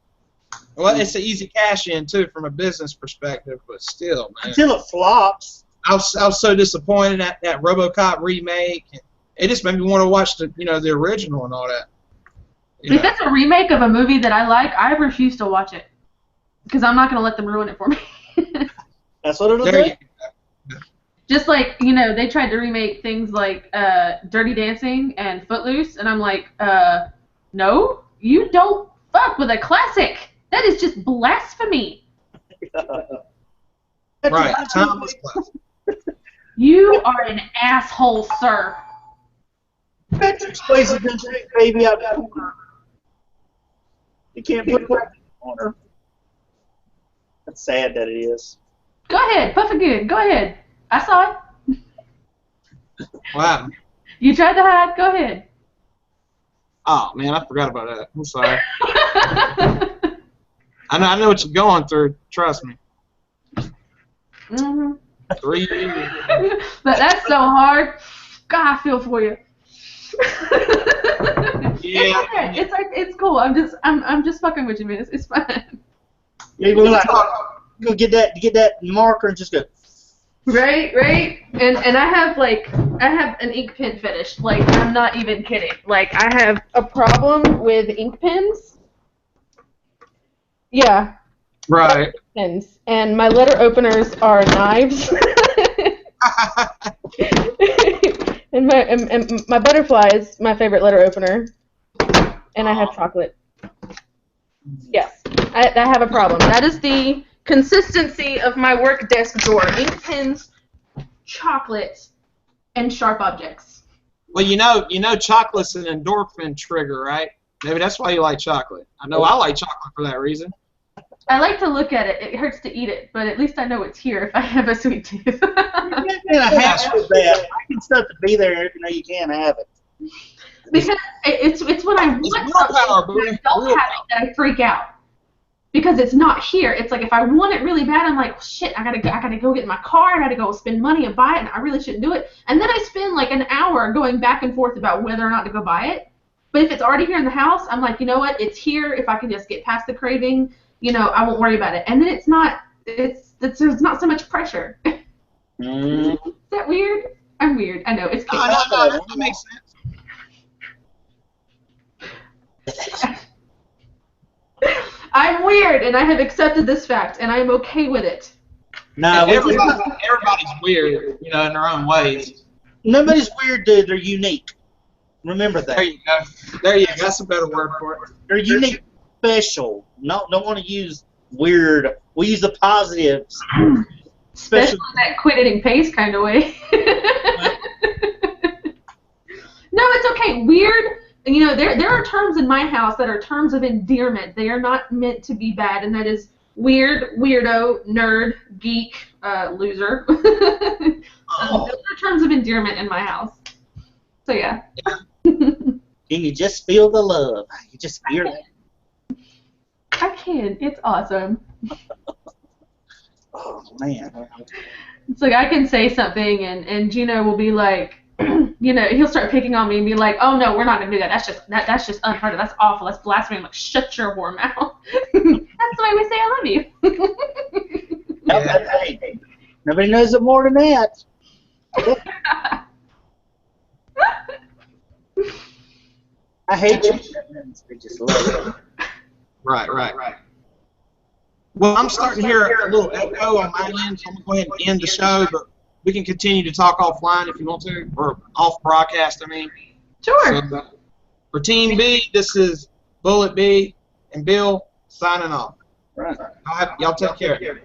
Well, it's an easy cash in too from a business perspective, but still, man. Until it flops. I was so disappointed at that RoboCop remake. And it just made me want to watch the the original and all that. If it's a remake of a movie that I like, I refuse to watch it because I'm not going to let them ruin it for me. That's what it'll do. Just like, they tried to remake things like Dirty Dancing and Footloose, and I'm like, no, you don't fuck with a classic. That is just blasphemy. Right, time was classic. You are an asshole, sir. Patrick's place has been taking baby out of that corner. You can't put it back in the corner. That's sad that it is. Go ahead, puff it good. Go ahead. I saw it. Wow. You tried to hide. Go ahead. Oh man, I forgot about that. I'm sorry. I know what you're going through. Trust me. Mm-hmm. 3 years. But that's so hard. God, I feel for you. Yeah. It's okay. It's cool. I'm just fucking with you, man. It's fine. Yeah, go get that marker and just go. Right. And I have an ink pen fetish. Like, I'm not even kidding. Like, I have a problem with ink pens. Yeah. Right. Pens. And my letter openers are knives. and my butterfly is my favorite letter opener. And I have chocolate. Yes. I have a problem. That is the consistency of my work desk drawer. Ink pens, chocolate, and sharp objects. Well, chocolate's an endorphin trigger, right? Maybe that's why you like chocolate. I know I like chocolate for that reason. I like to look at it. It hurts to eat it, but at least I know it's here if I have a sweet tooth. I can start to be there even though you can't have it. Because it's when I want something and I don't have it that I freak out. Because it's not here. It's like if I want it really bad, I'm like, shit, I gotta go get in my car, I gotta go spend money and buy it, and I really shouldn't do it. And then I spend like an hour going back and forth about whether or not to go buy it. But if it's already here in the house, I'm like, you know what? It's here. If I can just get past the craving, I won't worry about it. And then there's not so much pressure. Is that weird? I'm weird. I know. It's cute. No, that makes sense. I'm weird, and I have accepted this fact, and I am okay with it. No, everybody's weird, in their own ways. Nobody's weird, dude. They're unique. Remember that. There you go. There you go. That's a better word for it. They're unique, special. No, don't want to use weird. We use the positives. Special in that quit eating paste kind of way. No, it's okay. Weird. You know, there are terms in my house that are terms of endearment. They are not meant to be bad, and that is weird, weirdo, nerd, geek, loser. Those are terms of endearment in my house. So yeah. Can you just feel the love? You just hear that. I can. It's awesome. Oh man. It's like I can say something and Gino will be like, you know, he'll start picking on me and be like, oh no, we're not gonna do that. That's just unheard of. That's awful. That's blasphemy. I'm like, shut your whore mouth. That's the way we say I love you. Hey, nobody knows it more than that. I hate you. They just love it. Right. Well, I'm starting to hear a little echo on my end, so I'm going to go ahead and end the show, but we can continue to talk offline if you want to, or off broadcast, I mean. Sure. So, for Team B, this is Bullet B and Bill signing off. Right. Y'all take care.